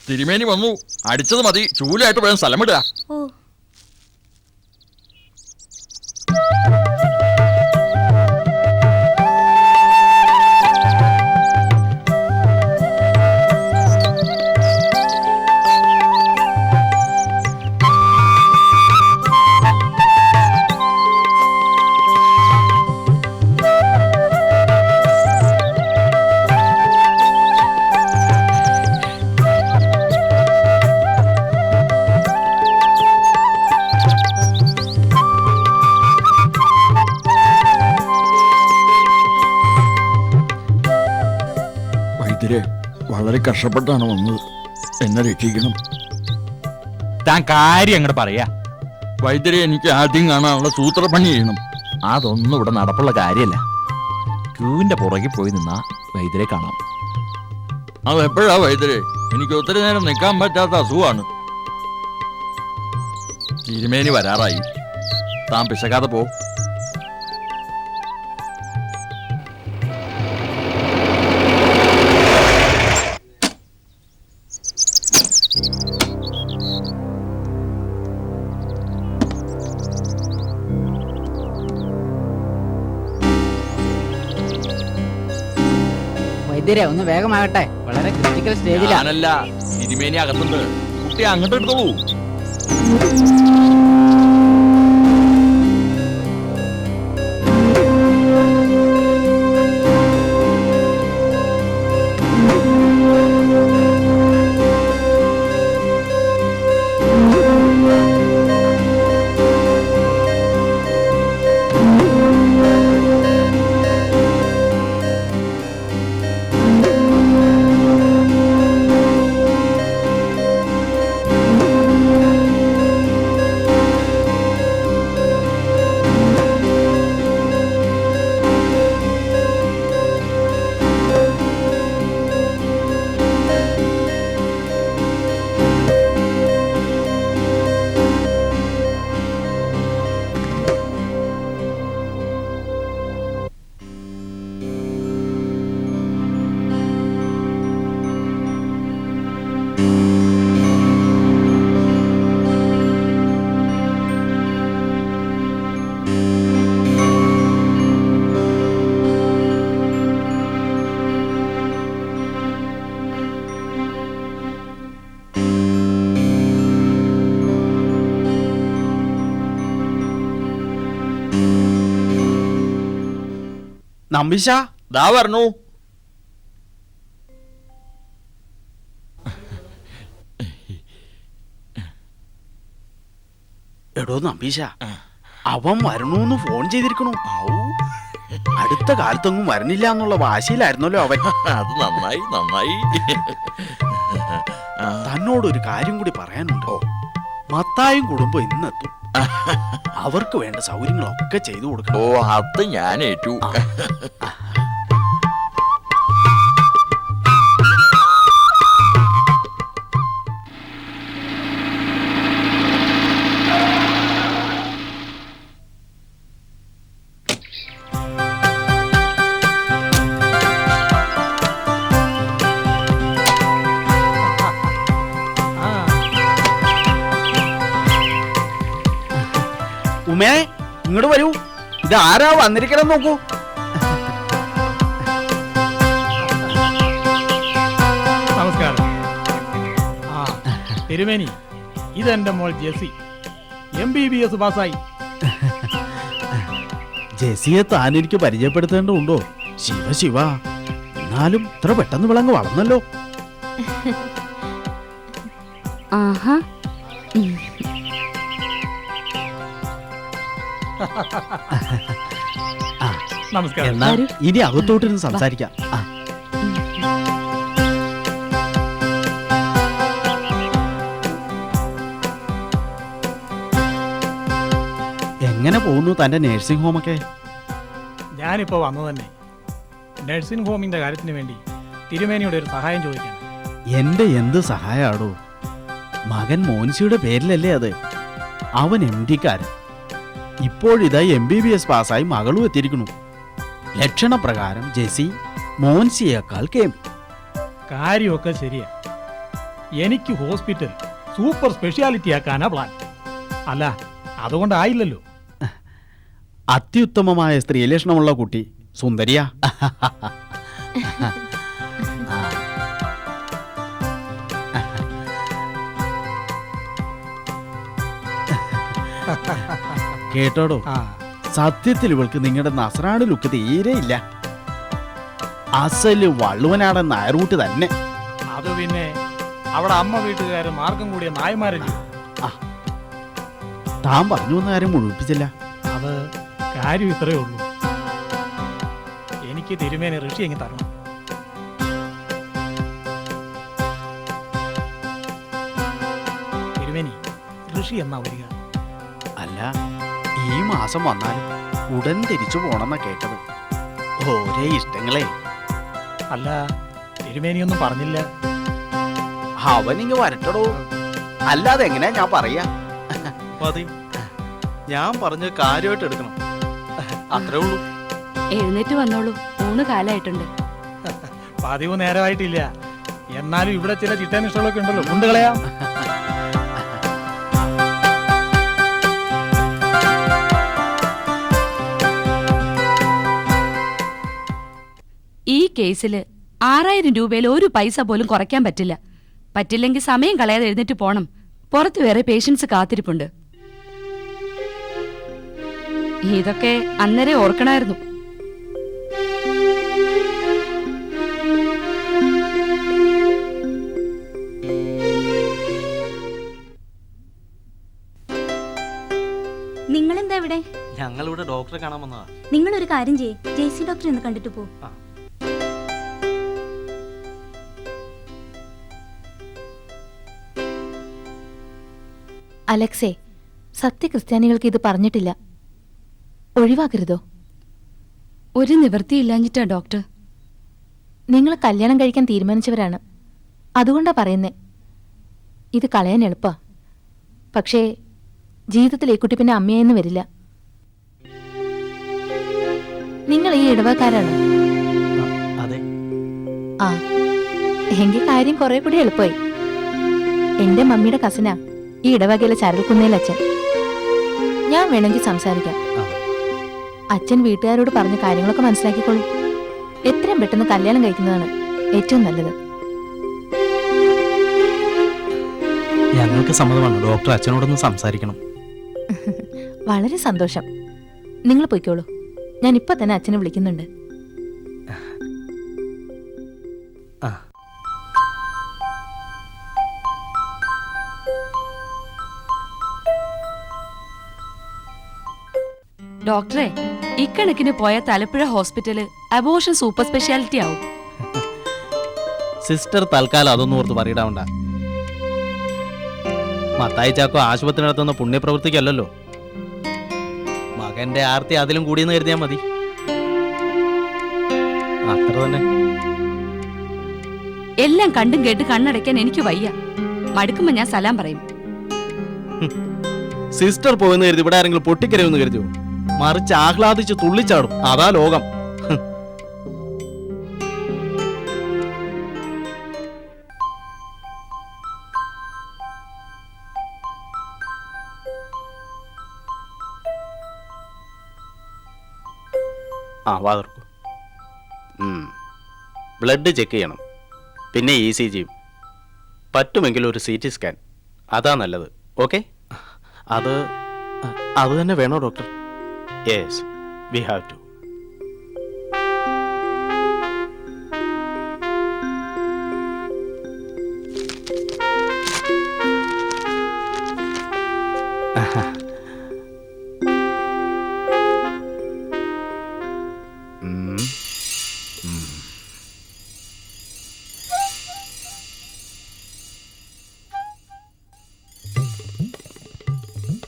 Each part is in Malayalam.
തിരുമേനി വന്നു. അടിച്ചത് മതി, ചൂലായിട്ട് വേണം സ്ഥലമിടുക. വളരെ കഷ്ടപ്പെട്ടാണ് വന്നത്. എന്നെ രക്ഷിക്കണം. താൻ കാര്യം അങ്ങോട്ട് പറയാ. വൈദ്യരെ, എനിക്ക് ആദ്യം കാണാനുള്ള സൂത്രപ്പണി ചെയ്യണം. അതൊന്നും ഇവിടെ നടപ്പുള്ള കാര്യമല്ല. ക്യൂവിന്റെ പുറകിൽ പോയി നിന്നാ വൈദ്യരെ കാണാം. അതെപ്പോഴാ വൈദ്യരെ? എനിക്ക് ഒത്തിരി നേരം നിൽക്കാൻ പറ്റാത്ത അസുഖമാണ്. തിരുമേനി വരാറായി. താൻ പിശകാതെ പോ. വൈദ്യരെ, ഒന്ന് വേഗമാകട്ടെ. വളരെ ക്രിട്ടിക്കൽ സ്റ്റേജിലാണ്. ഞാനല്ല, തിരുമേനി അകത്തുണ്ട്. കുട്ടി അങ്ങോട്ട് എടുത്തോളൂ. നമ്പീശ, ദാ വരണു. എടോ നമ്പീശ, അവൻ വരണൂന്ന് ഫോൺ ചെയ്തിരിക്കണു. അടുത്ത കാലത്തൊന്നും വരണില്ല എന്നുള്ള വാശിയിലായിരുന്നല്ലോ അവൻ. അത് നന്നായി നന്നായി. തന്നോടൊരു കാര്യം കൂടി പറയാനുണ്ടോ? മത്തായും കുടുംബം ഇന്നെത്തും. അവർക്ക് വേണ്ട സൗകര്യങ്ങളൊക്കെ ചെയ്തു കൊടുക്കണം. ഓ, അത് ഞാൻ ഏറ്റു. ഉമേ, ഇങ്ങോട്ട് വരൂ. ഇതാരാ വന്നിരിക്കണം നോക്കൂ. നമസ്കാരം. തിരുമേനി, ഇതെന്റെ മോൾ ജെസി. MBBS പാസ്സായി. ജെസിയെ താൻ എനിക്ക് പരിചയപ്പെടുത്തേണ്ടതുണ്ടോ? ശിവ ശിവ, എന്നാലും ഇത്ര പെട്ടെന്ന് വിളങ്ങ് വളർന്നല്ലോ. ആഹാ, നമസ്കാരം. എന്നാ ഇനി അകത്തോട്ടിരുന്ന് സംസാരിക്കാം. എങ്ങനെ പോകുന്നു തന്റെ നേഴ്സിംഗ് ഹോമൊക്കെ? ഞാനിപ്പോ വന്നു തന്നെ. നഴ്സിംഗ് ഹോമിന്റെ കാര്യത്തിന് വേണ്ടി തിരുമേനിയുടെ ഒരു സഹായം ചോദിക്കണം. എന്റെ എന്ത് സഹായാടോ? മകൻ മോൻസിയുടെ പേരിലല്ലേ അത്? അവൻ MD-കാരൻ. ഇപ്പോഴിതാ MBBS പാസ്സായി മകളും എത്തിയിരിക്കുന്നു. ലക്ഷണപ്രകാരം ജെസി മോൻസിയേക്കാൾ കേം. കാര്യമൊക്കെ ശരിയാ. എനിക്ക് ഹോസ്പിറ്റൽ സൂപ്പർ സ്പെഷ്യാലിറ്റി ആക്കാനാ പ്ലാൻ. അല്ല, അതുകൊണ്ടായില്ലല്ലോ. അത്യുത്തമമായ സ്ത്രീലക്ഷണമുള്ള കുട്ടി സുന്ദരിയാ. കേട്ടോടോ, ആ, സത്യത്തിൽ ഇവൾക്ക് നിങ്ങളുടെ നസ്രാണി ലുക്ക് തീരെയില്ല. അസല് വള്ളുവനാടൻ നായറൂട്ട് തന്നെ. അത് പിന്നെ അവിടെ അമ്മ വീട്ടുകാര് മാർഗം കൂടിയ നായമാരല്ലേ. താൻ പറഞ്ഞു വന്ന കാര്യം മുഴുവിപ്പിച്ചില്ല. അത് കാര്യം ഇത്രയേ ഉള്ളൂ. എനിക്ക് തിരുമേനി ഋഷി എങ്ങി തരണം. തിരുമേനി, ഋഷി എന്നാ വരിക? അല്ല, ഈ മാസം വന്നാലും ഉടൻ തിരിച്ചു പോണെന്നാ കേട്ടത്. ഓരേ ഇഷ്ടങ്ങളെ. അല്ല, തിരുമേനിയൊന്നും പറഞ്ഞില്ല. അവനിങ്ങ് വരട്ടടോ, അല്ലാതെ എങ്ങനെയാ ഞാൻ പറയാ. മതി, ഞാൻ പറഞ്ഞ കാര്യമായിട്ട് എടുക്കണം, അത്രേ ഉള്ളൂ. എഴുന്നേറ്റ് വന്നോളൂ, 3 കാലായിട്ടുണ്ട്. പതിവ് നേരമായിട്ടില്ല. എന്നാലും ഇവിടെ ചില ചിട്ടാനിഷ്ടങ്ങളൊക്കെ ഉണ്ടല്ലോ, കൊണ്ടുകളയാം. ഈ കേസിൽ 6000 രൂപയിൽ ഒരു പൈസ പോലും കുറയ്ക്കാൻ പറ്റില്ല. പറ്റില്ലെങ്കിൽ സമയം കളയാതെ എഴുന്നേറ്റ് പോണം. പുറത്ത് വേറെ പേഷ്യൻസ് കാത്തിരിപ്പുണ്ട്. ഇതൊക്കെ അന്നേരം ഓർക്കണമായിരുന്നു. നിങ്ങളെന്താ ഇവിടെ? ഞങ്ങളിവിടെ ഡോക്ടറെ കാണാൻ വന്നതാ. നിങ്ങളൊരു കാര്യം ചെയ്യേ, ജെയ്സി ഡോക്ടറെ ഒന്ന് കണ്ടിട്ട് പോ. അലക്സേ, സത്യക്രിസ്ത്യാനികൾക്ക് ഇത് പറഞ്ഞിട്ടില്ല. ഒഴിവാക്കരുതോ? ഒരു നിവൃത്തിയില്ലാഞ്ഞിട്ടാ ഡോക്ടർ. നിങ്ങൾ കല്യാണം കഴിക്കാൻ തീരുമാനിച്ചവരാണ്, അതുകൊണ്ടാ പറയുന്നേ. ഇത് കളയാൻ എളുപ്പാ, പക്ഷേ ജീവിതത്തിൽ ഈ കുട്ടി പിന്നെ അമ്മയെന്ന് വരില്ല. നിങ്ങൾ ഈ ഇടവക്കാരാണ്? അതെ. ആ, എങ്കിൽ കാര്യം കുറെ കൂടി എളുപ്പമായി. എന്റെ മമ്മിയുടെ കസിനാ ഈ ഇടവകയിലെ ചരൽക്കുന്നേൽ അച്ഛൻ. ഞാൻ വേണമെങ്കിൽ സംസാരിക്കാം. അച്ഛൻ വീട്ടുകാരോട് പറഞ്ഞ കാര്യങ്ങളൊക്കെ മനസ്സിലാക്കിക്കോളൂ. എത്രയും പെട്ടെന്ന് കല്യാണം കഴിക്കുന്നതാണ് ഏറ്റവും നല്ലത്. ഞങ്ങൾക്ക് സമ്മതമാണ്. ഡോക്ടർ അച്ഛനോടൊന്ന് സംസാരിക്കണം. വളരെ സന്തോഷം. നിങ്ങൾ പോയിക്കോളൂ, ഞാൻ ഇപ്പൊ തന്നെ അച്ഛനെ വിളിക്കുന്നുണ്ട്. ഡോക്ടറെ, ഇക്കണക്കിന് പോയ Thalappuzha hospital abortion super speciality ആവും. സിസ്റ്റർ തൽക്കാലം അതൊന്നും ഓർത്ത് പറയിടാവണ്ട. മത്തായി ചാക്കോ ആശുപത്രി നടത്തുന്ന പുണ്യപ്രവൃത്തിക്കല്ലോ. മകന്റെ ആർത്തി അതിലും കൂടിയെന്ന് കരുതിയാൽ മതി. അത്ര തന്നെ. എല്ലാം കണ്ടും കേട്ട് കണ്ണടയ്ക്കാൻ എനിക്ക് വയ്യ. മടുക്കുമ്പോ ഞാൻ സലാം പറയും. സിസ്റ്റർ പോയെന്ന് കരുതി ഇവിടെ ആരെങ്കിലും പൊട്ടിക്കരുതെന്ന് കരുതിയോ? മറിച്ച് ആഹ്ലാദിച്ച് തുള്ളിച്ചാടും. അതാ ലോകം. ആ, വാ തുറക്കൂ. ബ്ലഡ് ചെക്ക് ചെയ്യണം, പിന്നെ ECG, പറ്റുമെങ്കിൽ ഒരു CT സ്കാൻ. അതാ നല്ലത്. ഓക്കെ? അത് തന്നെ വേണോ doctor? Yes, we have to.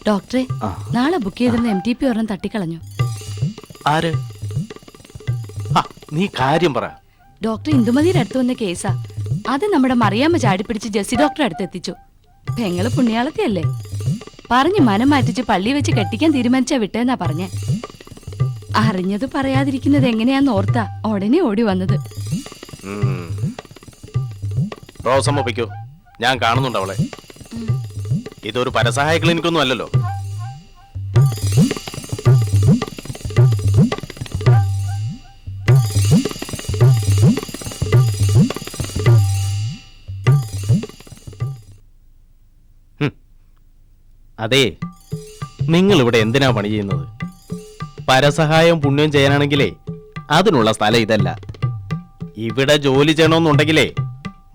ഡോക്ടറെ, നാളെ ബുക്ക് ചെയ്തിരുന്ന MTP ഒരെണ്ണം തട്ടിക്കളഞ്ഞു. ആര്? നീ കാര്യം പറ. ഡോക്ടർ ഇന്ദുമതിയുടെ അടുത്ത് വന്ന കേസാ. അത് നമ്മുടെ മറിയാമ്മ ചാടിപ്പിടിച്ച് ജെസ്സി ഡോക്ടറെ അടുത്ത് എത്തിച്ചു. പെങ്ങള് പുണ്യാളത്തിയല്ലേ, പറഞ്ഞു മനം മാറ്റിച്ച് പള്ളി വെച്ച് കെട്ടിക്കാൻ തീരുമാനിച്ചാ വിട്ടേന്നാ പറഞ്ഞേ. അറിഞ്ഞത് പറയാതിരിക്കുന്നത് എങ്ങനെയാന്ന് ഓർത്താ ഉടനെ ഓടി വന്നത്. റോസമ്മ പൊയ്ക്കോ, ഞാൻ കാണുന്നുണ്ട് അവളെ. ഇതൊരു പരസഹായ ക്ലിനിക്കൊന്നും അല്ലല്ലോ. അതെ, നിങ്ങൾ ഇവിടെ എന്തിനാ പണി ചെയ്യുന്നത്? പരസഹായം പുണ്യം ചെയ്യാനാണെങ്കിലേ അതിനുള്ള സ്ഥലം ഇതല്ല. ഇവിടെ ജോലി ചെയ്യണമെന്നുണ്ടെങ്കിലേ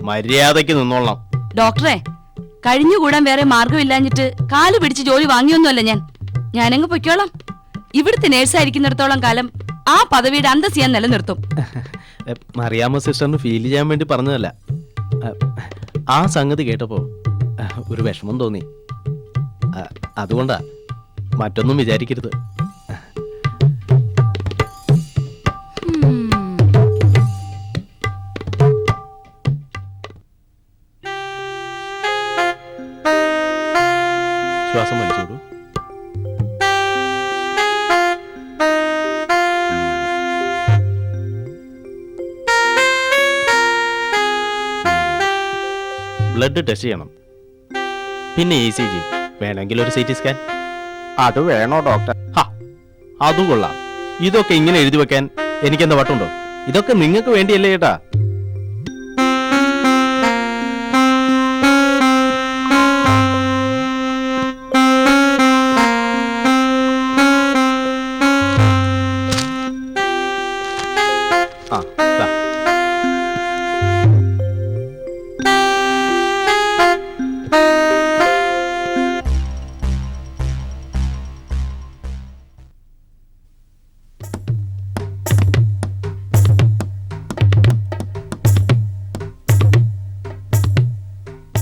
മര്യാദയ്ക്ക് നിന്നോളണം. ഡോക്ടറെ, കഴിഞ്ഞുകൂടാൻ വേറെ മാർഗമില്ലാഞ്ഞിട്ട് കാല് പിടിച്ച് ജോലി വാങ്ങിയൊന്നുമല്ല ഞാനങ്ങ് പൊയ്ക്കോളാം. ഇവിടുത്തെ നേഴ്സായിരിക്കുന്നിടത്തോളം കാലം ആ പദവിയുടെ അന്തസ് ഞാൻ നിലനിർത്തും. മറിയാമ്മ സിസ്റ്ററിന് ഫീൽ ചെയ്യാൻ വേണ്ടി പറഞ്ഞതല്ല. ആ സംഗതി കേട്ടപ്പോ ഒരു വിഷമം തോന്നി. അതുകൊണ്ടാ, മറ്റൊന്നും വിചാരിക്കരുത്. ശ്വാസം വലിച്ചോടൂ. ബ്ലഡ് ടെസ്റ്റ് ചെയ്യണം, പിന്നെ ECG, വേണമെങ്കിൽ ഒരു CT സ്കാൻ. അത് വേണോ ഡോക്ടർ? അതും കൊള്ളാം. ഇതൊക്കെ ഇങ്ങനെ എഴുതി വെക്കാൻ എനിക്കെന്താ വട്ടുണ്ടോ? ഇതൊക്കെ നിങ്ങൾക്ക് വേണ്ടിയല്ലേ ചേട്ടാ.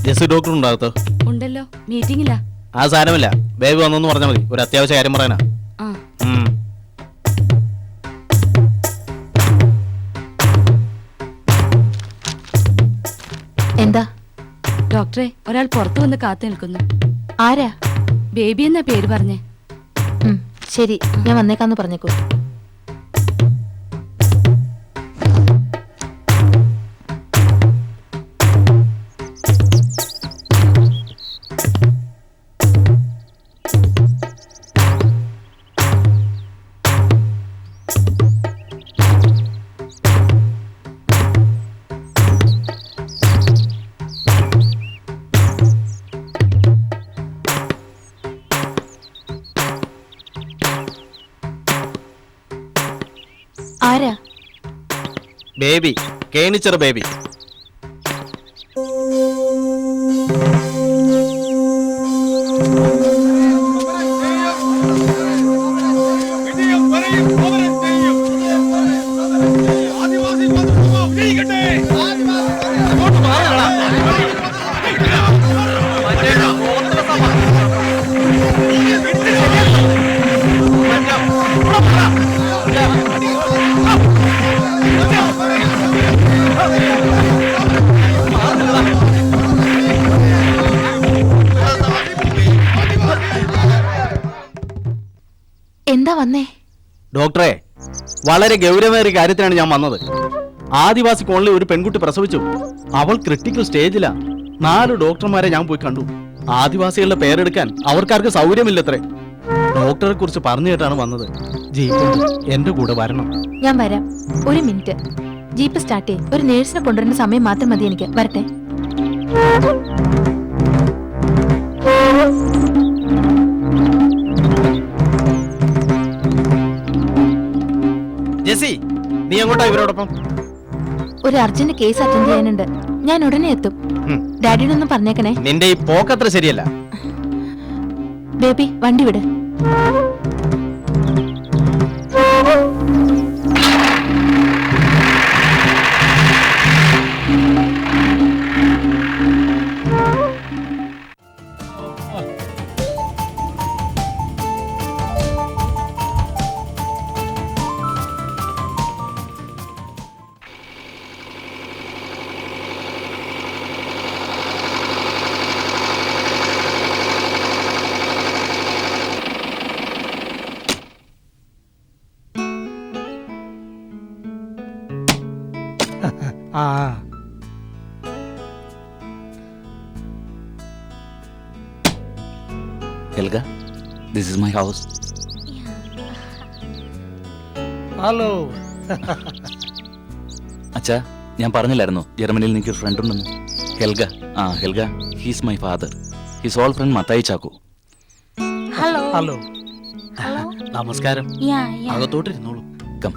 ജെസ്സി ഡോക്ടർ ഉണ്ടാകത്തോ? ഉണ്ടല്ലോ, മീറ്റിംഗിലാ. ആ സാരമില്ല, ബേബി വന്നെന്ന് പറഞ്ഞാൽ മതി. ഒരു അത്യാവശ്യ കാര്യം പറയാനാ. എന്താ ഡോക്ടറെ, ഒരാൾ പുറത്തു വന്ന് കാത്തു നിൽക്കുന്നു. ആരാ? ബേബി എന്നാ പേര് പറഞ്ഞേ. ശരി, ഞാൻ വന്നേക്കാന്ന് പറഞ്ഞേക്കൂ. ആരാ? ബേബി, കേണിച്ചർ ബേബി. എന്താ വന്നേ? ഡോക്ടറെ, വളരെ ഗൗരവമേറിയ കാര്യത്തിനാണ് ഞാൻ വന്നത്. ആദിവാസി കോളനിൽ ഒരു പെൺകുട്ടി പ്രസവിച്ചു. അവൾ ക്രിട്ടിക്കൽ സ്റ്റേജിലാ. 4 ഡോക്ടർമാരെ ഞാൻ പോയി കണ്ടു. ആദിവാസികളുടെ പേരെടുക്കാൻ അവർക്കാർക്ക് സൗകര്യമില്ലത്രേ. ഡോക്ടറെ കുറിച്ച് പറഞ്ഞു കേട്ടാണ് വന്നത്. ജീപ്പ് എന്റെ കൂടെ വരണം. ഞാൻ വരാം. ഒരു മിനിറ്റ്. ജീപ്പ് സ്റ്റാർട്ട് ചെയ്യ്. ഒരു നേഴ്സിനെ കൊണ്ടുവരുന്ന സമയം മാത്രം മതി എനിക്ക്. വരട്ടെ. ജെസ്സി, നീ എങ്ങോട്ടാ ഇവരോടൊപ്പം? ഒരു അർജന്റ് കേസ് അറ്റൻഡ് ചെയ്യാനുണ്ട്. ഞാൻ ഉടനെ എത്തും. ഡാഡിയോടൊന്നും പറഞ്ഞേക്കണേ. നിന്റെ ഈ പോക്കത്ര ശരിയല്ല. ബേബി, വണ്ടി വിട്. Helga, this is my house. Hello. അച്ഛാ, ഞാൻ പറഞ്ഞില്ലായിരുന്നോ ജർമ്മനിയിൽ എനിക്കൊരു ഫ്രണ്ട് ഉണ്ടെന്ന്? Helga. Helga, he's my father. His old friend Mathai Chacko. Hello. Hello. Hello. നമസ്കാരം. യാ യാ. അകത്തോട്ട് ഇരുന്നോളൂ. കം.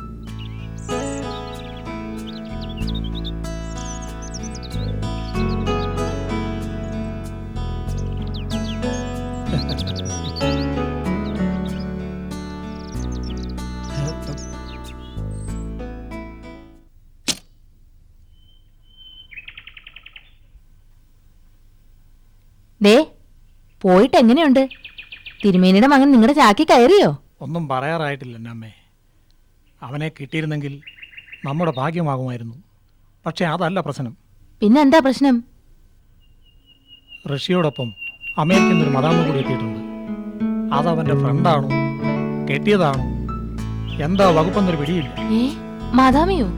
ദേ, പോയിട്ട് എങ്ങനെയുണ്ട്? തിരുമേനിയുടെ മകൻ നിങ്ങളുടെ ചാക്കി കയറിയോ? ഒന്നും പറയാറായിട്ടില്ല എൻ്റെ അമ്മേ. അവനെ കിട്ടിയിരുന്നെങ്കിൽ നമ്മുടെ ഭാഗ്യമാകുമായിരുന്നു. പക്ഷേ അതല്ല പ്രശ്നം. പിന്നെ എന്താ പ്രശ്നം? റഷ്യയോടൊപ്പം അമേരിക്കൻ ഒരു മതാമ കൂടി എത്തിയിട്ടുണ്ട്. അതവൻ്റെ ഫ്രണ്ടാണോ, കെട്ടിയതാണോ, എന്താ വകുപ്പെന്നൊരു പിടിയില്ല. മാതാമിയോ?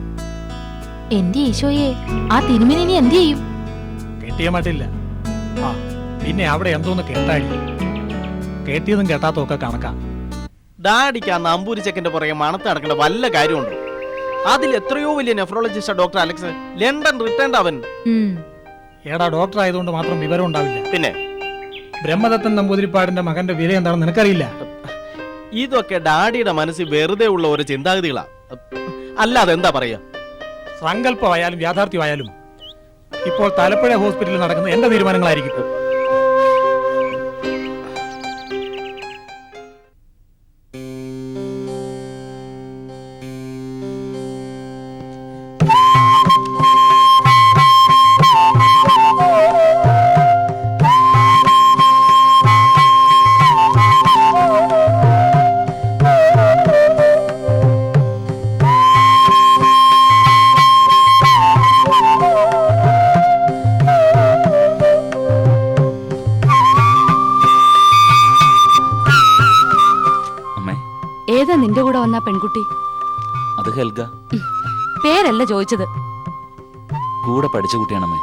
എന്റെ ഈശോയെ, ആ തിരുമേനി ഇനി എന്ത് ചെയ്യും? കെട്ടിയ മട്ടില്ല. പിന്നെ അവിടെ എന്തോന്ന് കേട്ടായി. കേട്ടിയതും കേട്ടാത്തതും ഒക്കെ കണക്കാ. ഡാഡിക്ക് ആ നമ്പൂരി ചെക്കന്റെ പുറകെ മണത്ത് നടക്കേണ്ട വല്ല കാര്യമുണ്ടോ? അതിൽ എത്രയോ വലിയ nephrologist doctor Alex, London return അവൻ. ഏടാ, ഡോക്ടർ ആയതുകൊണ്ട് മാത്രം വിവരം ഉണ്ടാവില്ല. പിന്നെ ബ്രഹ്മദത്തൻ നമ്പൂതിരിപ്പാടിന്റെ മകന്റെ വില എന്താണെന്ന് നിനക്കറിയില്ല. ഇതൊക്കെ ഡാഡിയുടെ മനസ്സിൽ വെറുതെ ഉള്ള ഒരു ചിന്താഗതികളാ, അല്ലാതെ എന്താ പറയാ? സങ്കല്പമായാലും യാഥാർത്ഥ്യമായാലും ഇപ്പോൾ തലപ്പുഴ ഹോസ്പിറ്റലിൽ നടക്കുന്ന എന്റെ തീരുമാനങ്ങളായിരിക്കും. ഏതാ നിന്റെ കൂടെ വന്ന പെൺകുട്ടി? അത് ഹെൽഗ. പേരല്ല ചോദിച്ചത്. കൂടെ പഠിച്ച കുട്ടിയാണമ്മേ.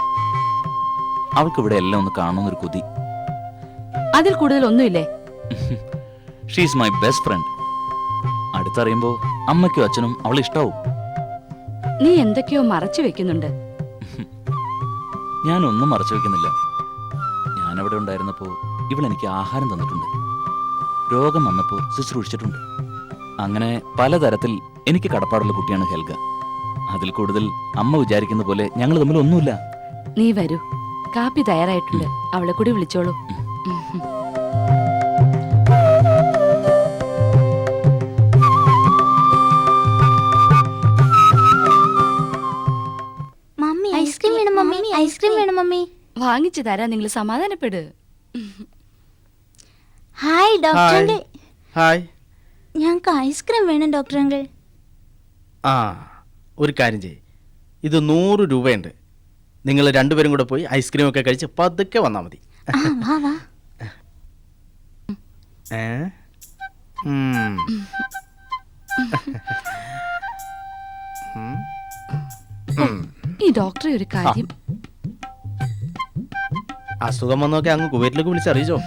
അവൾക്ക് ഇവിടെ എല്ലാം ഒന്ന് കാണുന്നൊരു കൊതി. അതിൽ കൂടുതൽ ഒന്നുമില്ലേ? She's my best friend. അടുത്തറിയുമ്പോ അമ്മയ്ക്കും അച്ഛനും അവൾ ഇഷ്ടാവും. നീ എന്തൊക്കെയോ മറച്ചു വെക്കുന്നുണ്ട്. ഞാനൊന്നും മറച്ചു വെക്കുന്നില്ല. ഞാനവിടെ ഉണ്ടായിരുന്നപ്പോ ഇവളെനിക്ക് ആഹാരം തന്നിട്ടുണ്ട്. രോഗം വന്നപ്പോ ശുശ്രൂഷിച്ചിട്ടുണ്ട്. അങ്ങനെ പലതരത്തിൽ എനിക്ക് കടപ്പാടുള്ള കുട്ടിയാണ് ഹെൽഗ. അതിൽ കൂടുതൽ അമ്മ വിചാരിക്കുന്ന പോലെ ഞങ്ങൾ തമ്മിൽ ഒന്നുമില്ല. നീ വരൂ, കാപ്പി തയ്യാറായിട്ടുണ്ട്. അവളെ കൂടി വിളിച്ചോളൂ. മമ്മി ഐസ്ക്രീം വേണം മമ്മി, ഐസ്ക്രീം വേണം മമ്മി. വാങ്ങിച്ചു തരാ, നിങ്ങൾ സമാധാനപ്പെട്. Hi doctor uncle. ഹായ്. ഞങ്ങൾക്ക് ഐസ്ക്രീം വേണം ഡോക്ടർ അങ്കിൾ. ഒരു കാര്യം ചെയ്യ്, ഇത് 100 രൂപയുണ്ട്. നിങ്ങൾ രണ്ടുപേരും കൂടെ പോയി ഐസ്ക്രീം ഒക്കെ കഴിച്ച് പതുക്കെ വന്നാൽ മതി. വാ വാ. ഈ ഡോക്ടറെ ഒരു കാര്യം. അസുഖം വന്നൊക്കെ അങ്ങ് കുവൈറ്റിലേക്ക് വിളിച്ചറിയിച്ചോ?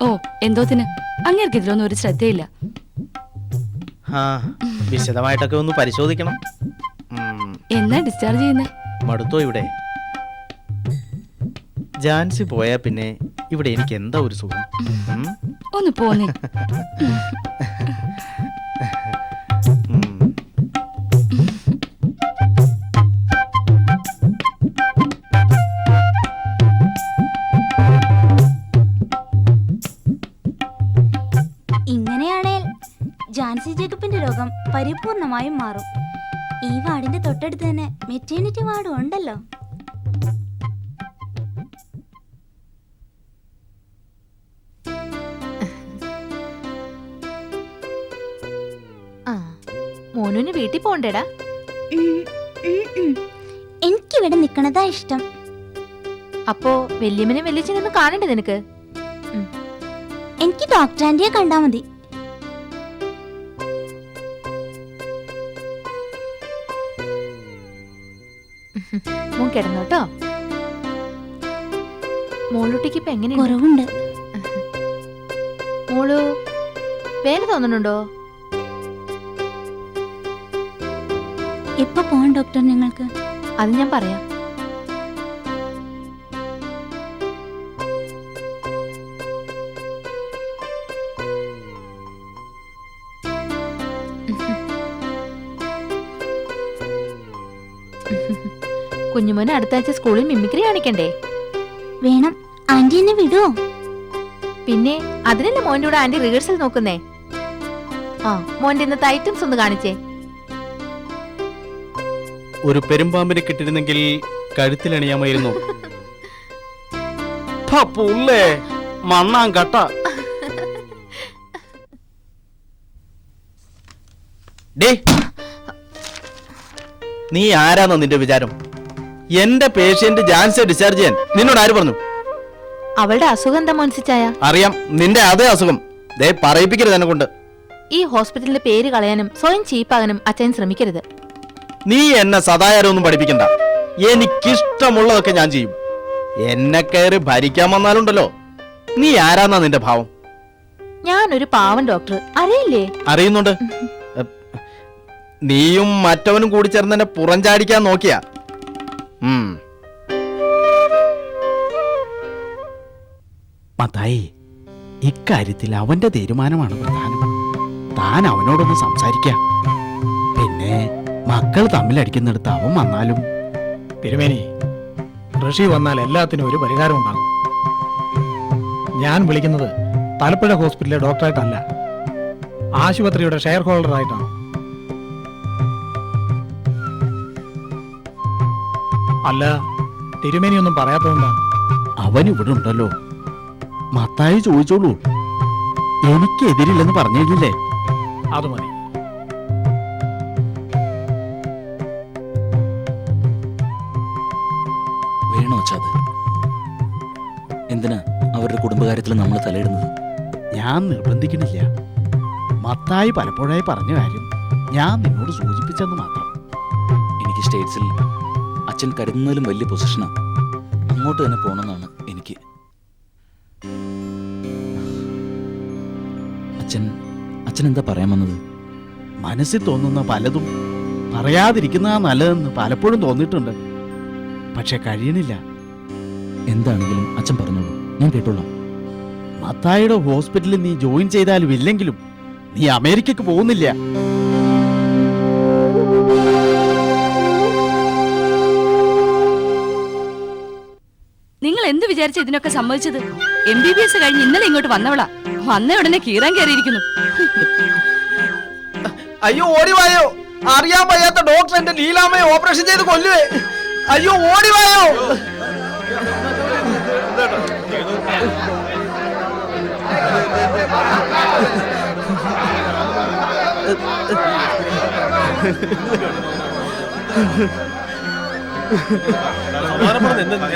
ഓ, എന്തോത്തിന്? അങ്ങേർക്ക് ഇതിലൊന്നും ഒരു ശ്രദ്ധയില്ല. വിശദമായിട്ടൊക്കെ ഒന്ന് പരിശോധിക്കണം. എന്നാ ഡിസ്ചാർജ് ചെയ്യുന്നേ? മടുത്തോ ഇവിടെ? ജാൻസി പോയാ പിന്നെ ഇവിടെ എനിക്ക് എന്താ ഒരു സുഖം. ഒന്ന് പോന്നേ. ഇങ്ങനെയാണേൽ ജാൻസി ജേക്കബിന്റെ രോഗം പരിപൂർണമായും മാറും. ഈ വാർഡിന്റെ തൊട്ടടുത്ത് തന്നെ മെറ്റേണിറ്റി വാർഡും ഉണ്ടല്ലോ. മോനുവിന് വീട്ടിൽ പോണ്ടേടാ? എനിക്കിവിടെ നിക്കണതാ ഇഷ്ടം. അപ്പോ വല്യമ്മനെ വല്യച്ഛനൊന്നും കാണണ്ടേ നിനക്ക്? എനിക്ക് ഡോക്ടർ ആന്റിയെ കണ്ടാ മതി. മോൻ കിടന്നോട്ടോ. മോളൂട്ടിക്ക് ഇപ്പൊ എങ്ങനെയുണ്ട്? കുറവുണ്ട്. മോളു വേറെ തോന്നുന്നുണ്ടോ? എപ്പോ പോവാൻ ഡോക്ടർ ഞങ്ങൾക്ക്? അത് ഞാൻ പറയാം. കുഞ്ഞുമോനെ അടുത്ത ആഴ്ച സ്കൂളിൽ മിമിക്രി കാണിക്കണ്ടേ? വേണം. ആന്റി എന്നെ വിടുവോ? പിന്നെ അതിനല്ലേ മോന്റെ കൂടെ ആന്റി റിഹേഴ്സൽ നോക്കുന്നേ. ആ മോന്റെ ഇന്നത്തെ ഐറ്റംസ് ഒന്ന് കാണിച്ചേ. ഒരു പെരുമ്പാമ്പിനെ കിട്ടിയിരുന്നെങ്കിൽ കഴുത്തിലണിയാമായിരുന്നു. പുള്ളേ മണ്ണാൻ കട്ട. ഡേ, നീ ആരാന്നോ നിന്റെ വിചാരം? എന്റെ പേഷ്യന്റ് ജാൻസിയെ ഡിസ്ചാർജ് ചെയ്യാൻ നിന്നോട് ആര് പറഞ്ഞു? അവളുടെ അസുഖം എന്താ മോൻസിച്ചായ? അറിയാം, നിന്റെ അതേ അസുഖം. ദേ പറയിപ്പിക്കരുത് എന്നെ കൊണ്ട്. ഈ ഹോസ്പിറ്റലിന്റെ പേര് കളയാനും സ്വയം ചീപ്പാകാനും അച്ഛൻ ശ്രമിക്കരുത്. നീ എന്നെ സദാചാരമൊന്നും പഠിപ്പിക്കണ്ട. എനിക്കിഷ്ടമുള്ളതൊക്കെ ഞാൻ ചെയ്യും. എന്നെ കയറി ഭരിക്കാൻ വന്നാലുണ്ടല്ലോ. നീ ആരാന്നാ നിന്റെ ഭാവം? ഞാനൊരു പാവം ഡോക്ടർ, അറിയില്ലേ? അറിയുന്നുണ്ട്. നീയും മറ്റവനും കൂടി ചേർന്ന് എന്നെ പുറംചാടിക്കാൻ നോക്കിയാ. മത്തായി, ഇക്കാര്യത്തിൽ അവന്റെ തീരുമാനമാണ് പ്രധാനം. താൻ അവനോടൊന്ന് സംസാരിക്കാം. പിന്നെ മക്കൾ തമ്മിലടിക്കുന്നിടത്ത് അവൻ വന്നാലും. തിരുമേനി, ഋഷി വന്നാൽ എല്ലാത്തിനും ഒരു പരിഹാരം ഉണ്ടാകും. ഞാൻ വിളിക്കുന്നത് തലപ്പുഴ ഹോസ്പിറ്റലിലെ ഡോക്ടറായിട്ടല്ല, ആശുപത്രിയുടെ ഷെയർ ഹോൾഡറായിട്ടാണ്. അല്ല, തിരുമേനി ഒന്നും പറയാത്തതുകൊണ്ടാ. അവൻ ഇവിടെ ഉണ്ടല്ലോ. മത്തായി ചോദിച്ചോളൂ. എനിക്ക് എതിരില്ലെന്ന് പറഞ്ഞു കഴിഞ്ഞില്ലേ? അത് മതി. വേണോ അച്ഛാത്? എന്തിനാ അവരുടെ കുടുംബകാര്യത്തിൽ നമ്മൾ തലയിടുന്നത്? ഞാൻ നിർബന്ധിക്കണില്ല. മത്തായി പലപ്പോഴായി പറഞ്ഞ കാര്യം ഞാൻ നിന്നോട് സൂചിപ്പിച്ചെന്ന് മാത്രം. എനിക്ക് സ്റ്റേറ്റ്സിൽ അച്ഛൻ കരുതുന്നതിലും വലിയ പൊസിഷനാണ്. അങ്ങോട്ട് തന്നെ പോകണമെന്നാണ് എനിക്ക്. അച്ഛൻ എന്താ പറയാൻ വന്നത്? മനസ്സിൽ തോന്നുന്ന പലതും പറയാതിരിക്കുന്നതാ നല്ലതെന്ന് പലപ്പോഴും തോന്നിയിട്ടുണ്ട്. പക്ഷെ കഴിയണില്ല. എന്താണെങ്കിലും അച്ഛൻ പറഞ്ഞോളൂ, ഞാൻ കേട്ടോളാം. മത്തായിയുടെ ഹോസ്പിറ്റലിൽ നീ ജോയിൻ ചെയ്താലും ഇല്ലെങ്കിലും നീ അമേരിക്കക്ക് പോകുന്നില്ല. നിങ്ങൾ എന്ത് വിചാരിച്ച ഇതിനൊക്കെ സമ്മതിച്ചത്? MBBS കഴിഞ്ഞ് ഇന്നലെ ഇങ്ങോട്ട് വന്നവളാ. വന്ന ഉടനെ കീറാൻ കയറിയിരിക്കുന്നു. അയ്യോ ഓടിവായോ, അറിയാൻ വയ്യാത്ത ഡോക്ടർ എന്റെ ലീലാമ്മയെ ഓപ്പറേഷൻ ചെയ്ത് കൊല്ലുവേ. അയ്യോ ഓടിവായോ.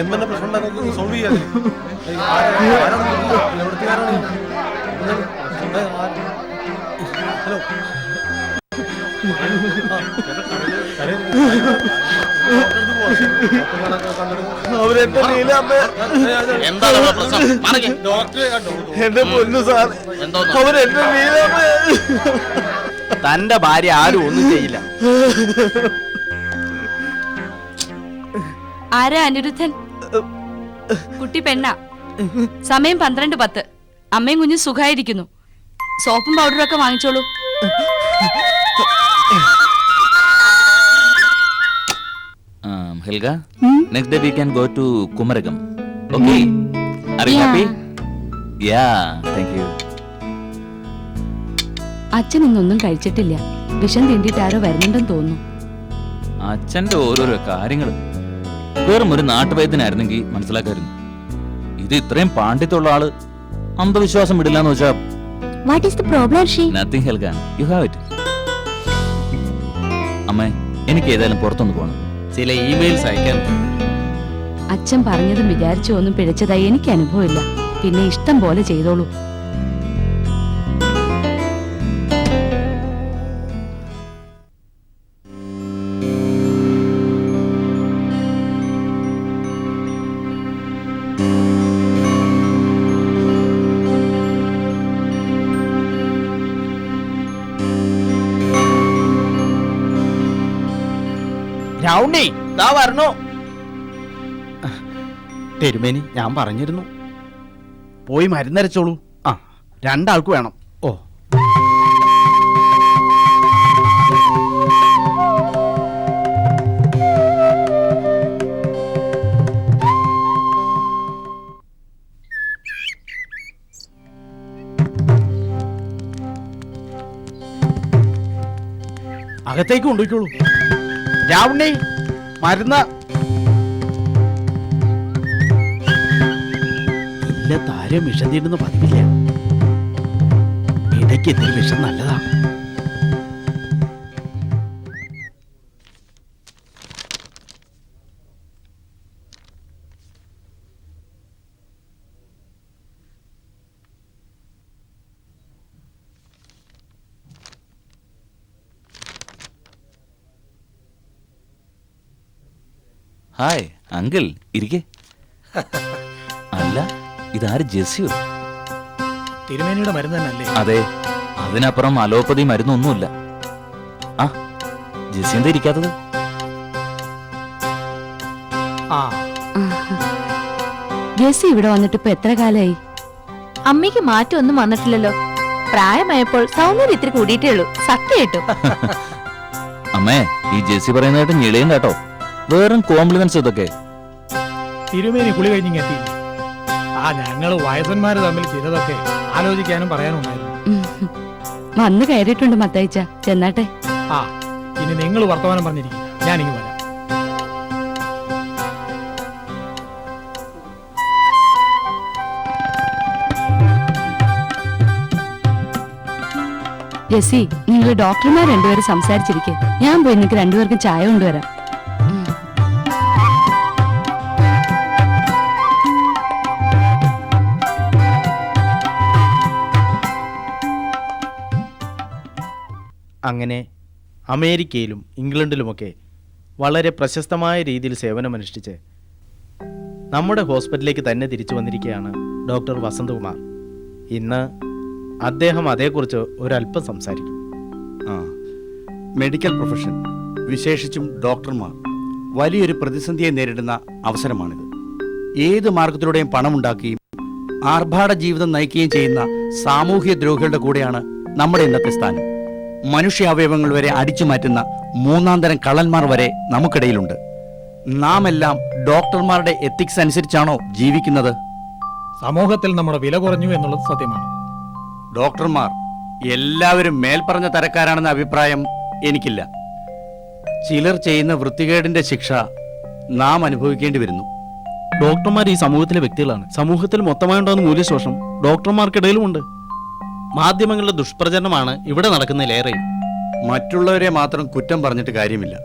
എന്തെന്നെ പ്രശ്നം സോൾവ് ചെയ്യാതെ ഹലോ എന്റെ പൊന്നു സാർ, അവരെന്റെ ലീലാമ്മ. തന്റെ ഭാര്യ ആരും ഒന്നും ചെയ്യില്ല. ആരാ അനിരുദ്ധൻ? കുട്ടി പെണ്ണ. സമയം 12:10. അമ്മയും കുഞ്ഞും സുഖായിരിക്കുന്നു. സോപ്പും പൗഡറും ഒക്കെ വാങ്ങിച്ചോളൂ. Helga, next day we can go to Kumaragam. Okay? Are you happy? Yeah, thank you. അച്ഛൻ ഇന്നൊന്നും കഴിച്ചിട്ടില്ല. വിഷം തീണ്ടിട്ട് ആരോ വരുന്നുണ്ടെന്ന് തോന്നുന്നു. അച്ഛന്റെ ഓരോരോ കാര്യങ്ങൾ വെറും ഒരു നാട്ടുവൈദ്യനായിരുന്നെങ്കിൽ മനസ്സിലാക്കായിരുന്നു. ഇത് ഇത്രയും പാണ്ഡിത്യമുള്ള ആള് അന്ധവിശ്വാസം വിടില്ലാന്ന് വെച്ചാ. What is the problem, Rishi? Nothing, Helga. You have it. അമ്മേ, എനിക്ക് ഏതായാലും പുറത്തൊന്ന് പോകണം. ചില ഇമെയിൽസ് അയക്കാൻ. അച്ഛൻ പറഞ്ഞതും വിചാരിച്ചോ ഒന്നും പിഴച്ചതായി എനിക്ക് അനുഭവമില്ല. പിന്നെ ഇഷ്ടം പോലെ ചെയ്തോളൂ. ഞാവുണ്ണി ദാ വരണു. തിരുമേനി ഞാൻ പറഞ്ഞിരുന്നു, പോയി മരുന്നരച്ചോളൂ. ആ, 2 ആൾക്ക് വേണം. ഓ, അകത്തേക്ക് കൊണ്ടുപോയിക്കോളൂ. രാവുണ്ണി മരുന്ന് ഇല്ല. താരം വിഷം തീരുന്ന പതിവില്ല. ഇടയ്ക്ക് ഇത്തിരി വിഷം നല്ലതാണ്. ഹായ് അങ്കിൾ, ഇരിക്കേ. അല്ല, ഇതാര് ജെസ്സിയോ? തിരുമേനിയുടെ മരുന്ന് തന്നെയല്ലേ? അതെ, അതിനപ്പുറം അലോപ്പതി മരുന്നൊന്നുമില്ല. ആ, ജെസ്സി എന്താ ഇരിക്കാത്തത്? ആ, ജെസ്സി ഇവിടെ വന്നിട്ട് ഇപ്പൊ എത്ര കാലായി? അമ്മയ്ക്ക് മാറ്റമൊന്നും വന്നിട്ടില്ലല്ലോ. പ്രായമായപ്പോൾ സൗന്ദര്യം ഇത്തിരി കൂടിയിട്ടേ ഉള്ളൂ. സത്യം കേട്ടു. അമ്മേ, ഈ ജെസ്സി പറയുന്നതായിട്ട് ഞെളിയും കേട്ടോ. വേറും കോംപ്ലിമെന്റ്സ് ഇതൊക്കെ. തിരുമേനി കുളി കഴിഞ്ഞിങ്ങ് എത്തി. ആ, ഞങ്ങള് വയസ്സന്മാര് തമ്മിൽ ചിലതൊക്കെ ആലോചിക്കാനും പറയാനും ഉണ്ടായിരുന്നു. വന്ന് കയറിയിട്ടുണ്ട് മത്തയച്ച. ചെന്നാട്ടെ. ആ, ഇനി നിങ്ങൾ വർത്തമാനം പറഞ്ഞിരിക്കും, ഞാനിങ്ങ് വരാം. ജെസ്സി, നിങ്ങൾ ഡോക്ടർമാർ രണ്ടുപേരും സംസാരിച്ചിരിക്കെ. ഞാൻ പോയി നിങ്ങൾക്ക് രണ്ടുപേർക്കും ചായ കൊണ്ടുവരാം. അങ്ങനെ അമേരിക്കയിലും ഇംഗ്ലണ്ടിലുമൊക്കെ വളരെ പ്രശസ്തമായ രീതിയിൽ സേവനമനുഷ്ഠിച്ച് നമ്മുടെ ഹോസ്പിറ്റലിലേക്ക് തന്നെ തിരിച്ചു വന്നിരിക്കുകയാണ് ഡോക്ടർ വസന്തകുമാർ. ഇന്ന് അദ്ദേഹം അതേക്കുറിച്ച് ഒരല്പം സംസാരിക്കും. മെഡിക്കൽ പ്രൊഫഷൻ, വിശേഷിച്ചും ഡോക്ടർമാർ, വലിയൊരു പ്രതിസന്ധിയെ നേരിടുന്ന അവസരമാണിത്. ഏത് മാർഗത്തിലൂടെയും പണമുണ്ടാക്കുകയും ആർഭാട ജീവിതം നയിക്കുകയും ചെയ്യുന്ന സാമൂഹ്യ ദ്രോഹികളുടെ കൂടെയാണ് നമ്മുടെ ഇന്നത്തെ സ്ഥാനം. മനുഷ്യാവയവങ്ങൾ വരെ അടിച്ചു മാറ്റുന്ന മൂന്നാം തരം കള്ളന്മാർ വരെ നമുക്കിടയിലുണ്ട്. നാം എല്ലാം ഡോക്ടർമാരുടെ എത്തിക്സ് അനുസരിച്ചാണോ ജീവിക്കുന്നത്? സമൂഹത്തിൽ നമ്മുടെ വില കുറഞ്ഞു എന്നുള്ളത് സത്യമാണ്. ഡോക്ടർമാർ എല്ലാവരും മേൽപ്പറഞ്ഞ തരക്കാരാണെന്ന അഭിപ്രായം എനിക്കില്ല. ചിലർ ചെയ്യുന്ന വൃത്തികേടിന്റെ ശിക്ഷ നാം അനുഭവിക്കേണ്ടി വരുന്നു. ഡോക്ടർമാർ ഈ സമൂഹത്തിലെ വ്യക്തികളാണ്. സമൂഹത്തിൽ മൊത്തമായുണ്ടാകുന്ന മൂല്യശോഷം ഡോക്ടർമാർക്കിടയിലുമുണ്ട്. മാധ്യമങ്ങളുടെ ദുഷ്പ്രചരണമാണ് ഇവിടെ നടക്കുന്നതിലേറെയും. മറ്റുള്ളവരെ മാത്രം കുറ്റം പറഞ്ഞിട്ട് കാര്യമില്ല.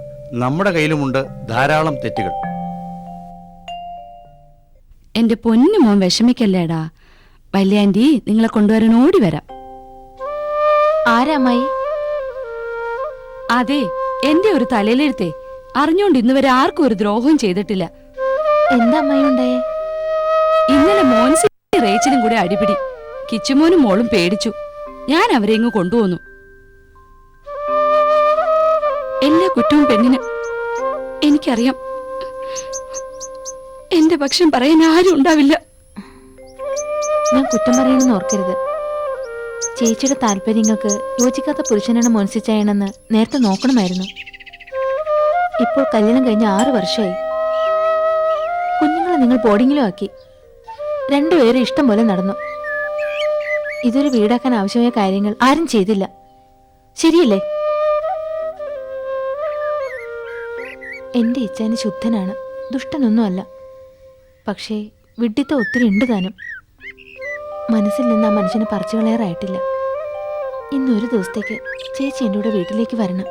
നമ്മുടെ കയ്യിലുമുണ്ട് ധാരാളം തെറ്റുകൾ. എന്റെ പൊന്നു മോൻ വിഷമിക്കല്ലേടാ. വലിയ ആന്റി നിങ്ങളെ കൊണ്ടുവരാൻ ഓടി വരാം. ആരാമായി? അതെ, എന്റെ ഒരു തലയിലെഴുത്തേ. അറിഞ്ഞോണ്ട് ഇന്നുവരെ ആർക്കും ഒരു ദ്രോഹവും ചെയ്തിട്ടില്ല. എന്താ അമ്മായി ഉണ്ടായേ? ഇന്നലെ മോൻസി റേച്ചലും കൂടെ അടിപിടി. കിച്ചുമോനും മോളും പേടിച്ചു. ഞാൻ അവരെ ഇങ്ങ് കൊണ്ടുപോന്നു. എല്ലാ കുറ്റവും പെണ്ണിന്. എനിക്കറിയാം. എന്റെ പക്ഷം പറയാൻ ആരും ഉണ്ടാവില്ല. ഞാൻ കുറ്റം പറയണമെന്ന് ഓർക്കരുത്. ചേച്ചിയുടെ താല്പര്യങ്ങൾക്ക് യോജിക്കാത്ത പുരുഷനാണ് മോൻസിച്ചായണെന്ന് നേരത്തെ നോക്കണമായിരുന്നു. ഇപ്പോൾ കല്യാണം കഴിഞ്ഞ 6 വർഷമായി. കുഞ്ഞുങ്ങളെ നിങ്ങൾ ബോർഡിങ്ങിലും ആക്കി. രണ്ടുപേരും ഇഷ്ടം പോലെ നടന്നു. ഇതൊരു വീടാക്കാൻ ആവശ്യമായ കാര്യങ്ങൾ ആരും ചെയ്തില്ല. ശരിയല്ലേ? എന്റെ ഇച്ഛാന് ശുദ്ധനാണ്, ദുഷ്ടനൊന്നുമല്ല. പക്ഷേ വിഡ്ഢിത്തം ഒത്തിരി ഉണ്ട് താനും. മനസ്സിൽ നിന്ന് ആ മനുഷ്യന് പറിച്ചു കളയാറായിട്ടില്ല. ഇന്നൊരു ദിവസത്തേക്ക് ചേച്ചി എൻ്റെ കൂടെ വീട്ടിലേക്ക് വരണം.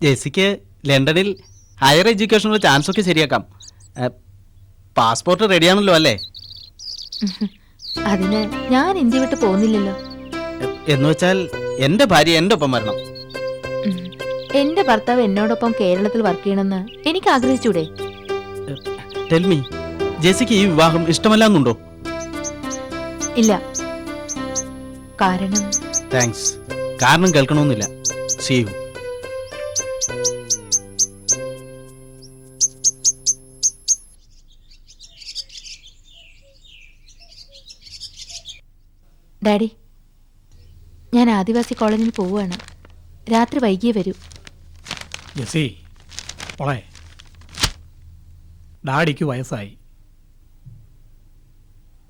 ജെസ്സിക്ക് ലണ്ടനിൽ ഹയർ എഡ്യൂക്കേഷനുള്ള ചാൻസ് ഒക്കെ ശരിയാക്കാം. പാസ്പോർട്ട് റെഡിയാണല്ലോ അല്ലേ? അതിന് ഞാൻ ഇന്ത്യ വിട്ട് പോകുന്നില്ലല്ലോ. എന്ന് വെച്ചാൽ എൻ്റെ ഭാര്യ എൻ്റെ ഒപ്പം വരണം. എന്റെ ഭർത്താവ് എന്നോടൊപ്പം കേരളത്തിൽ വർക്ക് ചെയ്യണമെന്ന് എനിക്ക് ആഗ്രഹിച്ചൂടെ? ടെൽമി, ജെസ്സിക്ക് ഈ വിവാഹം ഇഷ്ടമല്ലെന്നുണ്ടോ? ഇല്ല. കാരണം താങ്ക്സ്. കാരണം കേൾക്കണമെന്നില്ല. See you. ഡാഡി, ഞാൻ ആദിവാസി കോളനിയിൽ പോവുകയാണ്. രാത്രി വൈകിയേ വരൂ. ജെസ്സി മോളെ, ഡാഡിക്ക് വയസ്സായി.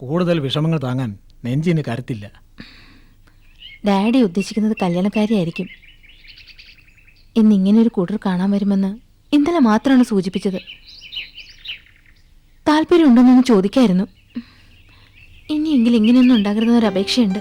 കൂടുതൽ വിഷമങ്ങൾ താങ്ങാൻ നെഞ്ചിന് കരുത്തില്ല. ഡാഡി ഉദ്ദേശിക്കുന്നത് കല്യാണക്കാരിയായിരിക്കും. ഇന്നിങ്ങനെയൊരു കൂട്ടർ കാണാൻ വരുമെന്ന് ഇന്നലെ മാത്രമാണ് സൂചിപ്പിച്ചത്. താല്പര്യമുണ്ടോന്നൊന്ന് ചോദിക്കായിരുന്നു. ഇനിയെങ്കിലും ഇങ്ങനെയൊന്നും ഉണ്ടാകരുതെന്നൊരു അപേക്ഷയുണ്ട്.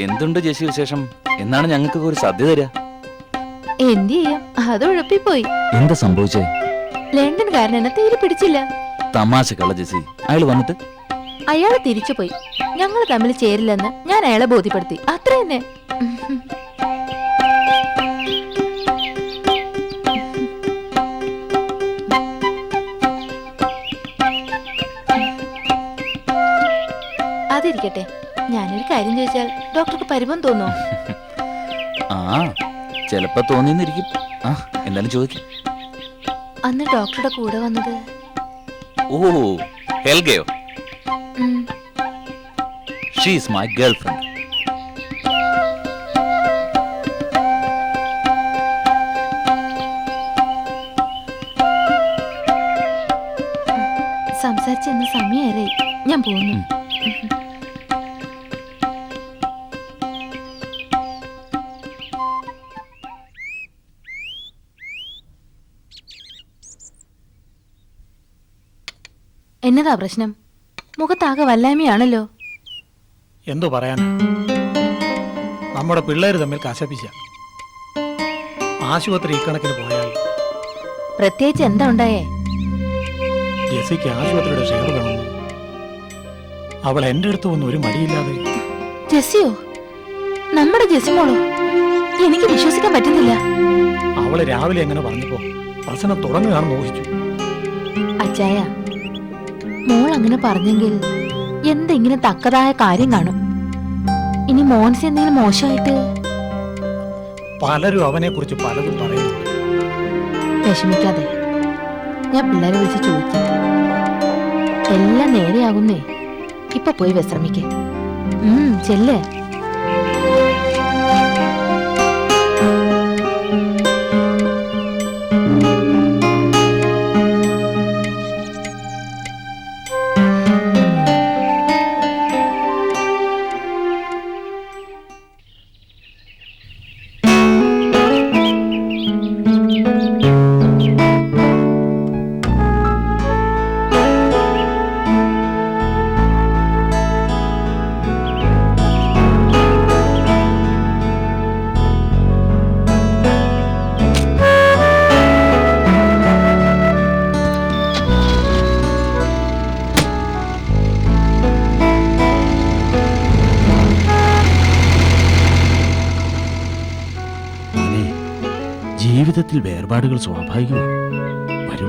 എന്തുണ്ട് ജെസ്സി വിശേഷം? എന്നാണ് ഞങ്ങൾക്ക് ഒരു സദ്യ തരാ? എന്ത് ചെയ്യാം, അത് ഉഴപ്പിപ്പോയി. എന്താ സംഭവിച്ചേ? ലണ്ടൻകാരൻ എന്നെ തീരെ പിടിച്ചില്ല. തമാശക്കുള്ള ജെസ്സി. അയാൾ വന്നിട്ട് അയാള് തിരിച്ചുപോയി. ഞങ്ങൾ തമ്മിൽ ചേരില്ലെന്ന് ഞാൻ അയാളെ ബോധ്യപ്പെടുത്തി. അത്ര തന്നെ. അതിരിക്കട്ടെ, ഞാനൊരു കാര്യം ചോദിച്ചാൽ ഡോക്ടർക്ക് പരിഭവം തോന്നോ? ആ, ചിലപ്പോ തോന്നിയെന്നിരിക്കും. ആ, എന്തായാലും ചോദിക്കും. അന്ന് ഡോക്ടറുടെ കൂടെ വന്നത് ഓ, ഹെൽഗയോ? She is my girlfriend. സംസാരിച്ചെന്ന സമയേറെ. ഞാൻ പോകുന്നു. എന്നതാ പ്രശ്നം? മുഖത്താകെ വല്ലായ്മയാണല്ലോ. എന്തോ പറയാൻ, നമ്മുടെ പിള്ളേർ തമ്മിൽ കശപിശ. ആശുപത്രി ഇക്കണക്കിന് പോയാൽ പ്രത്യേകിച്ച് എന്താ ഉണ്ടായേ? ജെസ്സിക്ക് ആശുപത്രിയുടെ ഷെയർ വേണമെന്ന്. അവൾ എന്റെ അടുത്ത് വന്ന് ഒരു മടിയില്ലാതെ. ജെസ്സിയോ? നമ്മുടെ ജെസ്സിമോളോ? എനിക്ക് വിശ്വസിക്കാൻ പറ്റുന്നില്ല. അവള് രാവിലെ എങ്ങനെ പറഞ്ഞപ്പോ പ്രശ്നം തുടങ്ങുകയാണെന്ന് ഊഹിച്ചു. അച്ചായ, മോൾ അങ്ങനെ പറഞ്ഞെങ്കിൽ എന്തെങ്കിലും തക്കതായ കാര്യം കാണും. ഇനി മോൻസ് എന്തെങ്കിലും മോശമായിട്ട്? പലരും അവനെ കുറിച്ച് പലതും പറയുന്നുണ്ട്. വിഷമിക്കാതെ, ഞാൻ പിള്ളേരെ വിളിച്ച് ചോദിക്കാം. എല്ലാം നേരെയാകുന്നേ. ഇപ്പൊ പോയി വിശ്രമിക്കേ. ചെല്ലേ. ജീവിതത്തിൽ വേർപാടുകൾ സ്വാഭാവികമാണ്. വരൂ.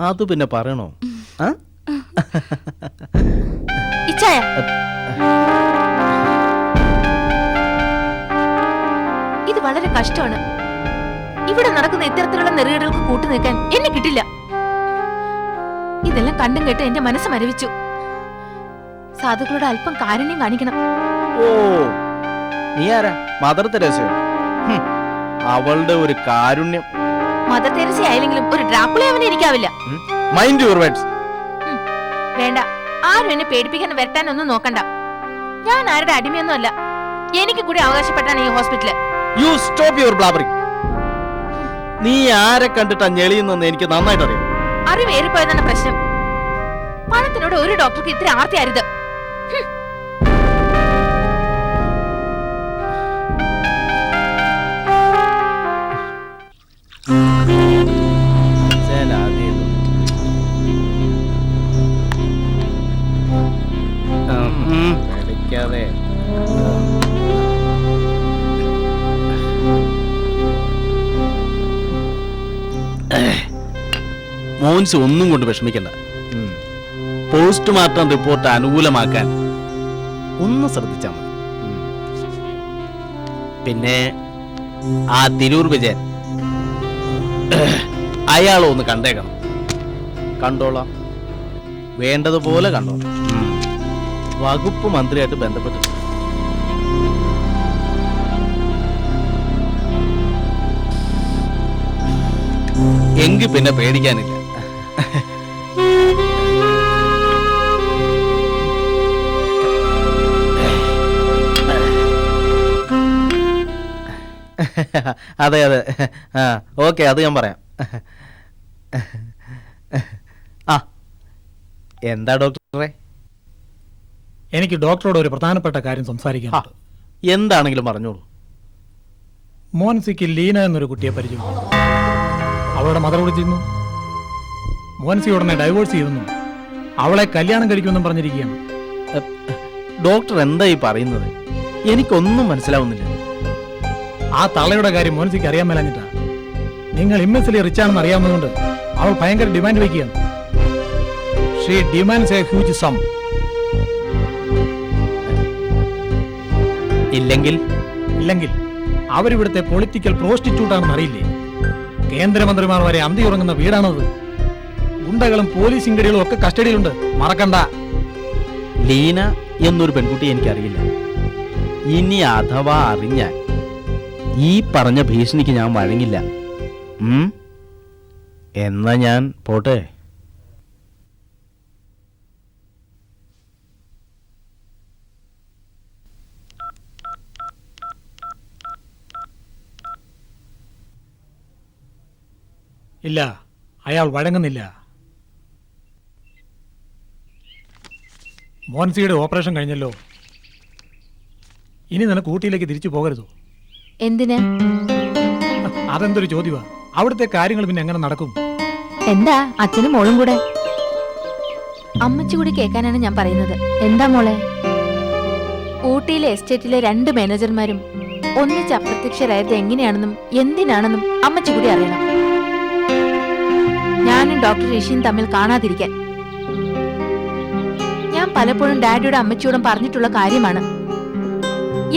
അത് പിന്നെ പറയണോ? ഇച്ചായ, ഇത് വളരെ കഷ്ടമാണ്. ഇവിടെ നടക്കുന്ന ഇത്തരത്തിലുള്ള നെറുകേടുകൾക്ക് കൂട്ടു നിൽക്കാൻ എന്നെ കിട്ടില്ല. ഇതെല്ലാം കണ്ടും കേട്ട് എന്റെ മനസ്സ് മരവിച്ചു. സാധുക്കളോട് അല്പം കാരുണ്യം കാണിക്കണം. ഓ, നീ ആരാ? മദർ തെരേസയോ? അവളുടെ ഒരു കാരുണ്യം. മദർ തെരേസ ആയില്ലെങ്കിലും ഒരു ഡ്രാക്കുള അവനെ ഇരിക്കാവില്ല. Mind your words. വേണ്ട, ആരും എന്നെ പേടിപ്പിക്കാൻ വരട്ടാനൊന്നും നോക്കണ്ട. ഞാൻ ആരുടെ അടിമയൊന്നും അല്ല. എനിക്ക് കൂടി അവകാശപ്പെട്ടാണ് ഈ hospital. You stop your blabbering. നീ ആരെ കണ്ടിട്ടാ ഞെളിയുന്നെന്ന് എനിക്ക് നന്നായിട്ട് അറിയാം. അറിവേറിപ്പോയതാണ് പ്രശ്നം. പണത്തിനോട് ഒരു ഡോക്ടർക്ക് ഇത്ര ആർത്തിയായിരുത്. പേടിക്കാതെ. മോൻസ് ഒന്നും കൊണ്ട് വിഷമിക്കണ്ട. പോസ്റ്റ്മോർട്ടം റിപ്പോർട്ട് അനുകൂലമാക്കാൻ ഒന്ന് ശ്രദ്ധിച്ചാൽ മതി. പിന്നെ ആ തിരൂർ വിജയൻ അയാളെ ഒന്ന് കണ്ടേക്കണം. കണ്ടോളാം, വേണ്ടതുപോലെ കണ്ടോളാം. വകുപ്പ് മന്ത്രിയായിട്ട് ബന്ധപ്പെട്ടു. എങ്കിൽ പിന്നെ പേടിക്കാനില്ല. അതെ അതെ, ആ ഓക്കെ, അത് ഞാൻ പറയാം. ആ എന്താ ഡോക്ടറെ? എനിക്ക് ഡോക്ടറോട് ഒരു പ്രധാനപ്പെട്ട കാര്യം സംസാരിക്കാനുണ്ട്. എന്താണെങ്കിലും പറഞ്ഞോളൂ. മോൻസിക്ക് ലീന എന്നൊരു കുട്ടിയെ പരിചയമുണ്ട്. അവളുടെ മദർ വിളിച്ചിരുന്നു. മോൻസി ഉടനെ ഡൈവോഴ്സ് ചെയ്തെന്നും അവളെ കല്യാണം കഴിക്കുമെന്നും പറഞ്ഞിരിക്കുകയാണ്. ഡോക്ടർ എന്താ ഈ പറയുന്നത്? എനിക്കൊന്നും മനസ്സിലാവുന്നില്ല. ആ തള്ളയുടെ കാര്യം മോൻസിക്ക് അറിയാൻ മേലാഞ്ഞിട്ടാ. നിങ്ങൾ ഇമ്മൻസ്ലി റിച്ച് ആണെന്ന് അറിയാവുന്നതുകൊണ്ട് അവൾ ഭയങ്കര ഡിമാൻഡ് വയ്ക്കുകയാണ്. She demands a huge sum. ഇല്ലെങ്കിൽ അവരിവിടുത്തെ പൊളിറ്റിക്കൽ പ്രോസ്റ്റിറ്റ്യൂട്ടാണെന്ന് അറിയില്ലേ? കേന്ദ്രമന്ത്രിമാർ വരെ അന്തി ഉറങ്ങുന്ന വീടാണത്. ഗുണ്ടകളും പോലീസ് ഇങ്കടികളും ഒക്കെ കസ്റ്റഡിയിലുണ്ട്, മറക്കണ്ട. ലീന എന്നൊരു പെൺകുട്ടി എനിക്കറിയില്ല. ഇനി അഥവാ അറിഞ്ഞാൽ ഈ പറഞ്ഞ ഭീഷണിക്ക് ഞാൻ വഴങ്ങില്ല. എന്നാ ഞാൻ പോട്ടെ. ഇല്ല, അയാൾ വഴങ്ങുന്നില്ല. മോൻസിയുടെ ഓപ്പറേഷൻ കഴിഞ്ഞല്ലോ. ഇനി നിനക്ക് ഊട്ടിയിലേക്ക് തിരിച്ചു പോകരുതോ? എന്തിനാ? അതെന്തൊരു ചോദ്യമാ. അവിടുത്തെ കാര്യങ്ങൾ പിന്നെ എങ്ങനെ നടക്കും? എന്താ അച്ഛനും മോളും കൂടെ? അമ്മച്ചി കൂടി കേൾക്കാനാണ് ഞാൻ പറയുന്നത്. എന്താ മോളെ? ഊട്ടിയിലെ എസ്റ്റേറ്റിലെ 2 മാനേജർമാരും ഒന്നിച്ച് അപ്രത്യക്ഷരായത് എങ്ങനെയാണെന്നും എന്തിനാണെന്നും അമ്മച്ചി കൂടി അറിയണം. ഞാനും ഡോക്ടർ ഋഷിയും തമ്മിൽ കാണാതിരിക്കാൻ ഞാൻ പലപ്പോഴും ഡാഡിയുടെ അമ്മച്ചിയോടും പറഞ്ഞിട്ടുള്ള കാര്യമാണ്.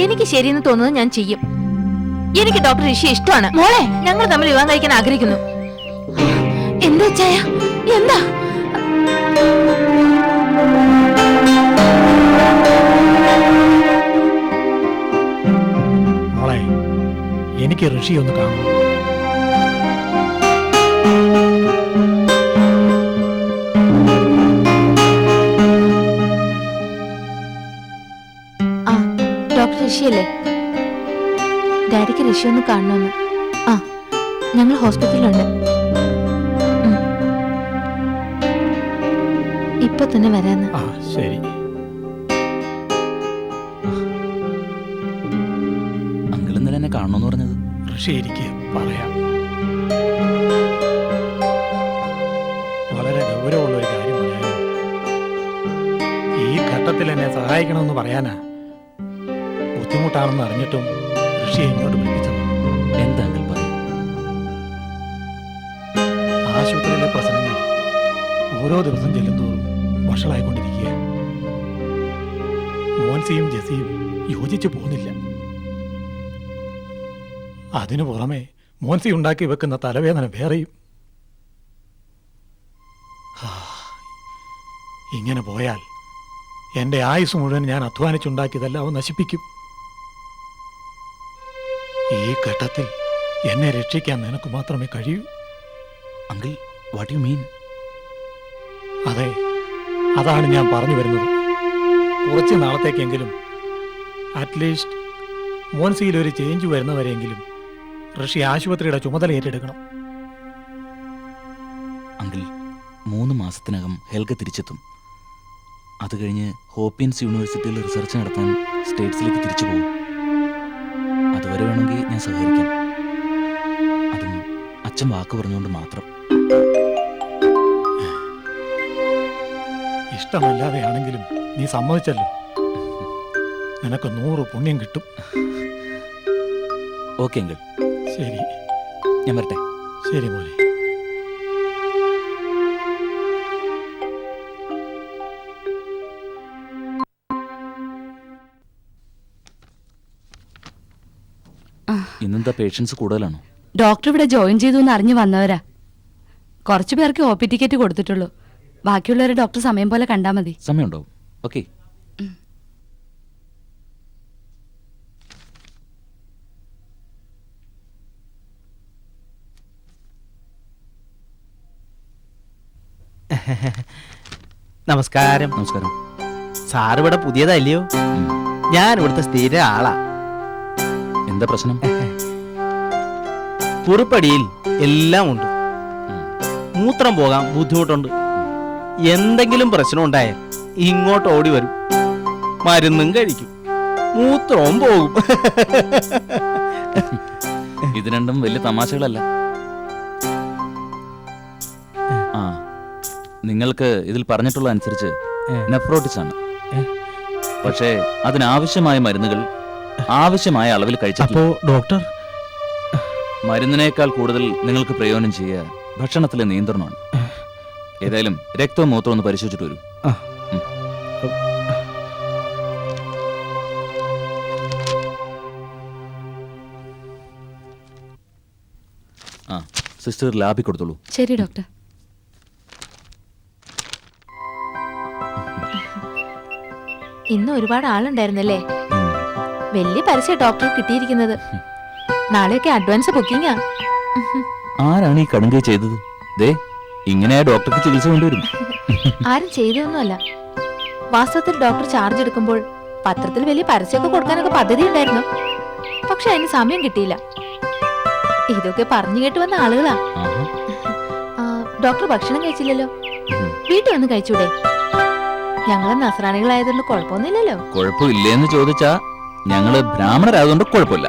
എനിക്ക് ശരിയെന്ന് തോന്നുന്നത് ഞാൻ ചെയ്യും. എനിക്ക് ഡോക്ടർ ഋഷി ഇഷ്ടമാണ്. മോളെ, ഞങ്ങൾ തമ്മിൽ വിവാഹം കഴിക്കാൻ ആഗ്രഹിക്കുന്നു. എന്താ ചായ? എന്താ? മോളെ, എനിക്ക് ഋഷി ഒന്ന് കാണണം. ഡോക്ടർ ഋഷിയല്ലേ? ഡാഡിക്ക് ഋഷി ഒന്ന് കാണണമെന്ന്. ആ, ഞങ്ങൾ ഹോസ്പിറ്റലിലുണ്ട്. ഇപ്പൊ തന്നെ വരാന്ന്. ശരി. അങ്കിൾ ഇന്നലെ എന്നെ കാണണമെന്ന് പറഞ്ഞത്? ഋഷി എനിക്ക് പറയാം. വളരെ ഗൗരവമുള്ള ഒരു കാര്യം പറയാനും ഈ ഘട്ടത്തിൽ എന്നെ സഹായിക്കണമെന്ന് പറയാനാ. ബുദ്ധിമുട്ടാണെന്ന് അറിഞ്ഞിട്ടും ഋഷിയെ ഇങ്ങോട്ട് വിളിപ്പിച്ചത്. എന്താ അങ്കിൾ പറയും? ആശുപത്രിയിലെ പ്രശ്നങ്ങൾ ഓരോ ദിവസം ചെല്ലുന്തോറും വഷളായിക്കൊണ്ടിരിക്കുക. മോൻസിയും ജെസിയും യോജിച്ചു പോകുന്നില്ല. അതിനു പുറമെ മോൻസി ഉണ്ടാക്കി വെക്കുന്ന തലവേദന വേറെയും. ഇങ്ങനെ പോയാൽ എന്റെ ആയുസ് മുഴുവൻ ഞാൻ അധ്വാനിച്ചുണ്ടാക്കിയതെല്ലാം നശിപ്പിക്കും. ഈ ഘട്ടത്തിൽ എന്നെ രക്ഷിക്കാൻ നിനക്ക് മാത്രമേ കഴിയൂ. Uncle, what you mean? അതെ, അതാണ് ഞാൻ പറഞ്ഞു വരുന്നത്. കുറച്ച് നാളത്തേക്കെങ്കിലും, അറ്റ്ലീസ്റ്റ് മോൻസിയിൽ ഒരു ചേഞ്ച് വരുന്നവരെങ്കിലും ഋഷി ആശുപത്രിയുടെ ചുമതല ഏറ്റെടുക്കണം. അങ്കിൾ 3 മാസത്തിനകം ഹെൽഗ തിരിച്ചെത്തും. അത് കഴിഞ്ഞ് ഹോപ്പിൻസ് യൂണിവേഴ്സിറ്റിയിൽ റിസർച്ച് നടത്താൻ സ്റ്റേറ്റ്സിലേക്ക് തിരിച്ചു പോകും. അതുവരെ വേണമെങ്കിൽ ഞാൻ സഹകരിക്കാം. അതും അച്ഛൻ വാക്ക് പറഞ്ഞുകൊണ്ട് മാത്രം. ഇഷ്ടമല്ലാതെയാണെങ്കിലും നീ സമ്മതിച്ചല്ലോ. നിനക്ക് 100 പുണ്യം കിട്ടും. ഓക്കെ അങ്കിൾ, ശരി. ഞാൻ വരട്ടെ. ശരി മോനെ. ഇന്നെന്താ പേഷ്യൻസ് കൂടുതലാണോ? ഡോക്ടർ ഇവിടെ ജോയിൻ ചെയ്തു എന്ന് അറിഞ്ഞു വന്നവരാ. കുറച്ചു പേർക്ക് OP ടിക്കറ്റ് കൊടുത്തിട്ടുള്ളൂ. ബാക്കിയുള്ളവരെ ഡോക്ടർ സമയം പോലെ കണ്ടാ മതി. സമയമുണ്ടാവും. ഓക്കെ. നമസ്കാരം. നമസ്കാരം. സാർ ഇവിടെ പുതിയതല്ലയോ? ഞാൻ ഇവിടുത്തെ സ്ഥിര ആളാ. എന്താ പ്രശ്നം? കുറിപ്പടിയിൽ എല്ലാം ഉണ്ട്. മൂത്രം പോകാൻ ബുദ്ധിമുട്ടുണ്ട്. എന്തെങ്കിലും പ്രശ്നം ഉണ്ടായാൽ ഇങ്ങോട്ട് ഓടി വരും. മരുന്നും കഴിക്കും, മൂത്രവും പോകും. ഇത് രണ്ടും വലിയ തമാശകളല്ല. ആ, നിങ്ങൾക്ക് ഇതിൽ പറഞ്ഞിട്ടുള്ള അനുസരിച്ച് നെഫ്രോട്ടിസ് ആണ്. പക്ഷേ അതിനാവശ്യമായ മരുന്നുകൾ ആവശ്യമായ അളവിൽ കഴിച്ചപ്പോ ഡോക്ടർ മരുന്നിനേക്കാൾ കൂടുതൽ നിങ്ങൾക്ക് പ്രയോജനം ചെയ്യുക ഭക്ഷണത്തിലെ നിയന്ത്രണമാണ്. ഏതായാലും രക്തവും മൂത്രവും ഒന്ന് പരിശോധിച്ചിട്ട് വരൂ. ആ, സിസ്റ്റർ ലാബിൽ കൊടുത്തോളൂ. ശരി ഡോക്ടർ. ഇന്ന് ഒരുപാട് ആളുണ്ടായിരുന്നല്ലേ? വലിയ പരസ്യ ഡോക്ടർ കിട്ടിയിരിക്കുന്നത്. നാളെയൊക്കെ അഡ്വാൻസ് ബുക്കിംഗാ. ആരാണ് ഈ കടുങ്കൈ ചെയ്തത്? ദേ, ഇങ്ങനെ ഡോക്ടർക്ക് ചികിത്സ കൊണ്ടുവരും. ആരും ചെയ്തൊന്നുമല്ല. വാസ്തവത്തിൽ ഡോക്ടർ ചാർജ് എടുക്കുമ്പോൾ പത്രത്തിൽ വലിയ പരസ്യമൊക്കെ കൊടുക്കാനൊക്കെ പദ്ധതി ഉണ്ടായിരുന്നു. പക്ഷെ അതിന് സമയം കിട്ടിയില്ല. ഇതൊക്കെ പറഞ്ഞു കേട്ട് വന്ന ആളുകളാ. ഡോക്ടർ ഭക്ഷണം കഴിച്ചില്ലല്ലോ. വീട്ടിൽ വന്ന് കഴിച്ചൂടെ? ഞങ്ങള് നസ്രാണികളായതുകൊണ്ട് കുഴപ്പമൊന്നുമില്ലല്ലോ. കുഴപ്പമില്ലെന്ന് ചോദിച്ചാ ഞങ്ങള് ബ്രാഹ്മണരായതുകൊണ്ട് കുഴപ്പമില്ല.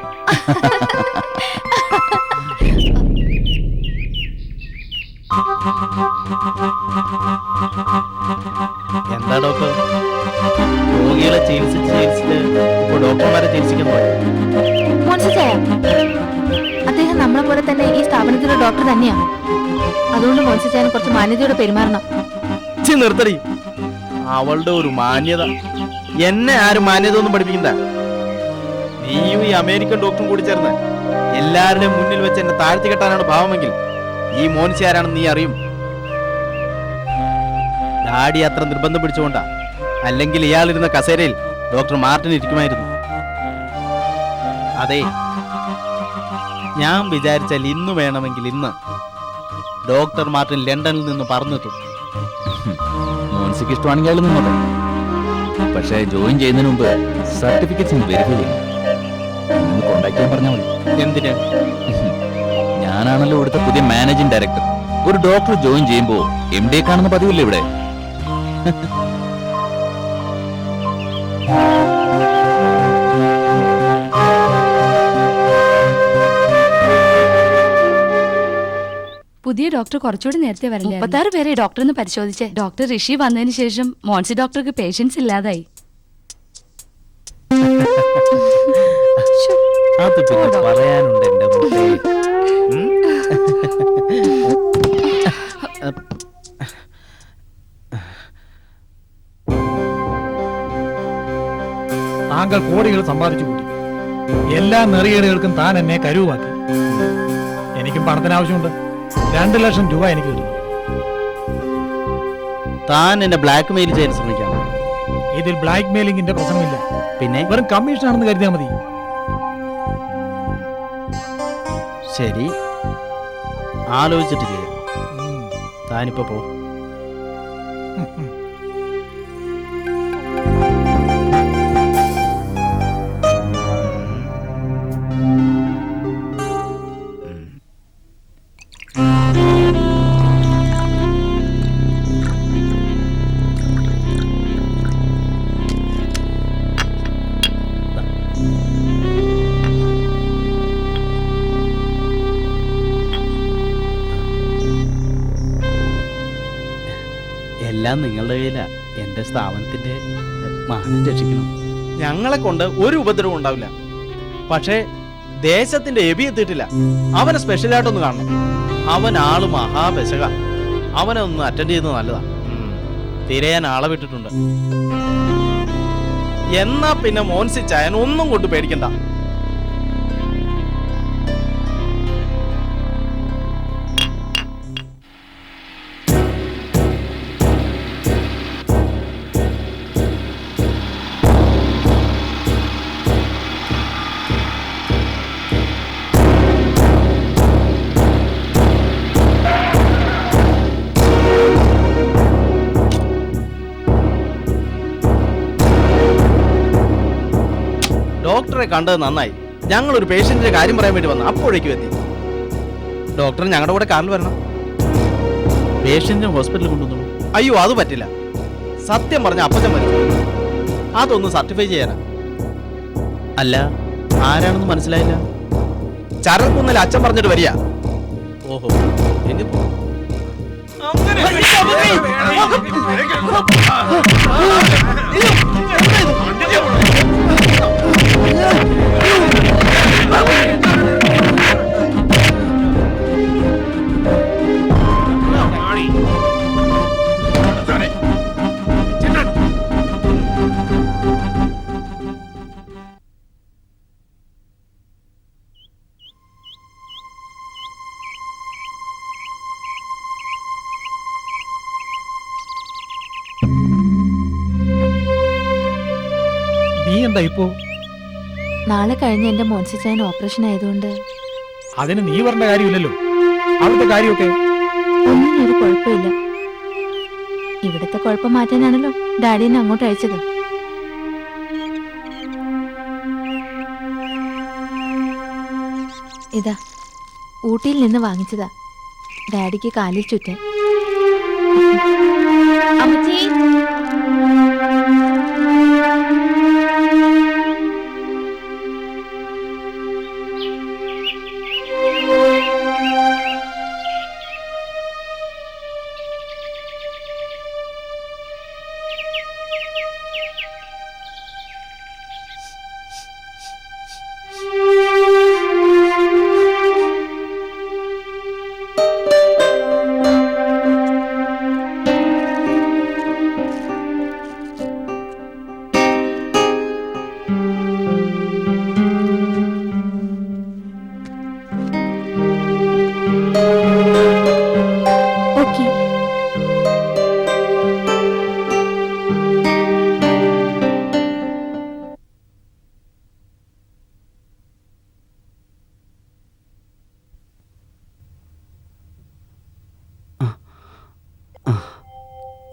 എന്താ ഡോക്ടർ, രോഗികളെ ചികിത്സിച്ച് ഇപ്പൊ ഡോക്ടർമാരെ ചികിത്സിക്കുന്നു? അദ്ദേഹം നമ്മളെ പോലെ തന്നെ ഈ സ്ഥാപനത്തിലെ ഡോക്ടർ തന്നെയാ. അതുകൊണ്ട് മോൻസിച്ചാൻ കുറച്ച് മാന്യതയോടെ പെരുമാറണം. നിർത്തടി. അവളുടെ ഒരു മാന്യത. എന്നെ ആരും മാന്യത ഒന്നും പഠിപ്പിക്കണ്ട. നീയും ഈ അമേരിക്കൻ ഡോക്ടറും കൂടി ചേർന്ന് എല്ലാവരുടെയും മുന്നിൽ വെച്ച് എന്നെ താഴ്ത്തി കെട്ടാനാണ് ഭാവമെങ്കിൽ ഈ മോൻസി ആരാണെന്ന് നീ അറിയും. ഡാഡി അത്ര നിർബന്ധം പിടിച്ചുകൊണ്ടാ. അല്ലെങ്കിൽ ഇയാളിരുന്ന കസേരയിൽ ഡോക്ടർ മാർട്ടിൻ ഇരിക്കുമായിരുന്നു. അതെ, ഞാൻ വിചാരിച്ചാൽ ഇന്ന് വേണമെങ്കിൽ ഇന്ന് ഡോക്ടർ മാർട്ടിൻ ലണ്ടനിൽ നിന്ന് പറന്നെത്തും. മോൻസിക്ക് ഇഷ്ടമാണെങ്കിൽ അയാൾ നിന്നോട്ടെ. പക്ഷേ ജോയിൻ ചെയ്യുന്നതിന് മുമ്പ് സർട്ടിഫിക്കറ്റ്സ് ഒന്ന് വെരിഫൈ ചെയ്യണം. കോണ്ടാക്ട് ചെയ്യാൻ പറഞ്ഞാൽ മതി. എന്തിന്? ഞാനാണല്ലോ ഇവിടുത്തെ പുതിയ മാനേജിംഗ് ഡയറക്ടർ. ഒരു ഡോക്ടർ ജോയിൻ ചെയ്യുമ്പോ MD കാണുന്ന പതിവില്ല ഇവിടെ. പുതിയ ഡോക്ടർ കുറച്ചുകൂടി നേരത്തെ വരില്ല. 36 പേരെ ഡോക്ടറിന് പരിശോധിച്ചേ. ഡോക്ടർ ഋഷി വന്നതിന് ശേഷം മോൻസി ഡോക്ടർക്ക് പേഷ്യൻസ് ഇല്ലാതായി. അത് പിന്നെ പറയാനുണ്ട് എന്റെ മോളെ. താങ്കൾ കോടികൾ സമ്പാദിച്ചു കൂട്ടി. എല്ലാ നെറികേടുകൾക്കും താൻ എന്നെ കരുവാക്കി. എനിക്കും പണത്തിന് ആവശ്യമുണ്ട്. 2 ലക്ഷം രൂപ എനിക്ക് കിട്ടും. താൻ എന്നെ ബ്ലാക്ക് മെയിൽ ചെയ്യാൻ ശ്രമിക്കാം. ഇതിൽ ബ്ലാക്ക് മെയിലിംഗിന്റെ പ്രശ്നമില്ല. പിന്നെ വെറും കമ്മീഷൻ ആണെന്ന് കരുതിയാൽ മതി. ശരി, ആലോചിച്ചിട്ട് ചെയ്യാം. താനിപ്പോ പോ. എല്ലാം നിങ്ങളുടെ കയ്യിലാ. എന്റെ സ്ഥാപനത്തിന്റെ മാനം രക്ഷിക്കണം. ഞങ്ങളെ കൊണ്ട് ഒരു ഉപദ്രവം ഉണ്ടാവില്ല. പക്ഷേ ദേശത്തിന്റെ എബി എത്തിയിട്ടില്ല. അവനെ സ്പെഷ്യലായിട്ടൊന്ന് കാണണം. അവൻ ആള് മഹാപെശക. അവനെ ഒന്ന് അറ്റൻഡ് ചെയ്യുന്നത് നല്ലതാ. തിരയാൻ ആളെ വിട്ടിട്ടുണ്ട്. എന്നാ പിന്നെ മോൻസി ചായൻ ഒന്നും കൊണ്ട് പേടിക്കണ്ട. ഡോക്ടറെ കണ്ടത് നന്നായി. ഞങ്ങൾ ഒരു പേഷ്യന്റിന്റെ കാര്യം പറയാൻ വേണ്ടി വന്നു. അപ്പോഴേക്കും എത്തി. ഡോക്ടർ ഞങ്ങളുടെ കൂടെ കാറിൽ വരണം. പേഷ്യന്റിനെ ഹോസ്പിറ്റലിൽ കൊണ്ടുവന്നു. അയ്യോ, അത് പറ്റില്ല. സത്യം പറഞ്ഞ അപ്പച്ചൻ മരിച്ചു. അതൊന്ന് സർട്ടിഫൈ ചെയ്യാനാ. അല്ല, ആരാണെന്ന് മനസ്സിലായില്ല. ചരൽക്കുന്നിൽ അച്ഛൻ പറഞ്ഞിട്ട് വരിക. ഓഹോ, എങ്കിൽ പോ. നീ എന്താ ഇപ്പോ? നാളെ കഴിഞ്ഞ് എന്റെ മോൻസിച്ചായൻ ഓപ്പറേഷൻ ആയതുകൊണ്ട് അതിന് നീ പറഞ്ഞ കാര്യമില്ലല്ലോ. അവിടുത്തെ കാര്യമൊക്കെ ഒന്നിനും ഒരു കുഴപ്പമില്ല. ഇവിടുത്തെ കുഴപ്പം മാറ്റാനാണല്ലോ ഡാഡി എന്നെ അങ്ങോട്ട് അയച്ചത്. ഇതാ ഊട്ടിയിൽ നിന്ന് വാങ്ങിച്ചതാ, ഡാഡിക്ക് കാലിൽ ചുറ്റാൻ. അമ്മച്ചി,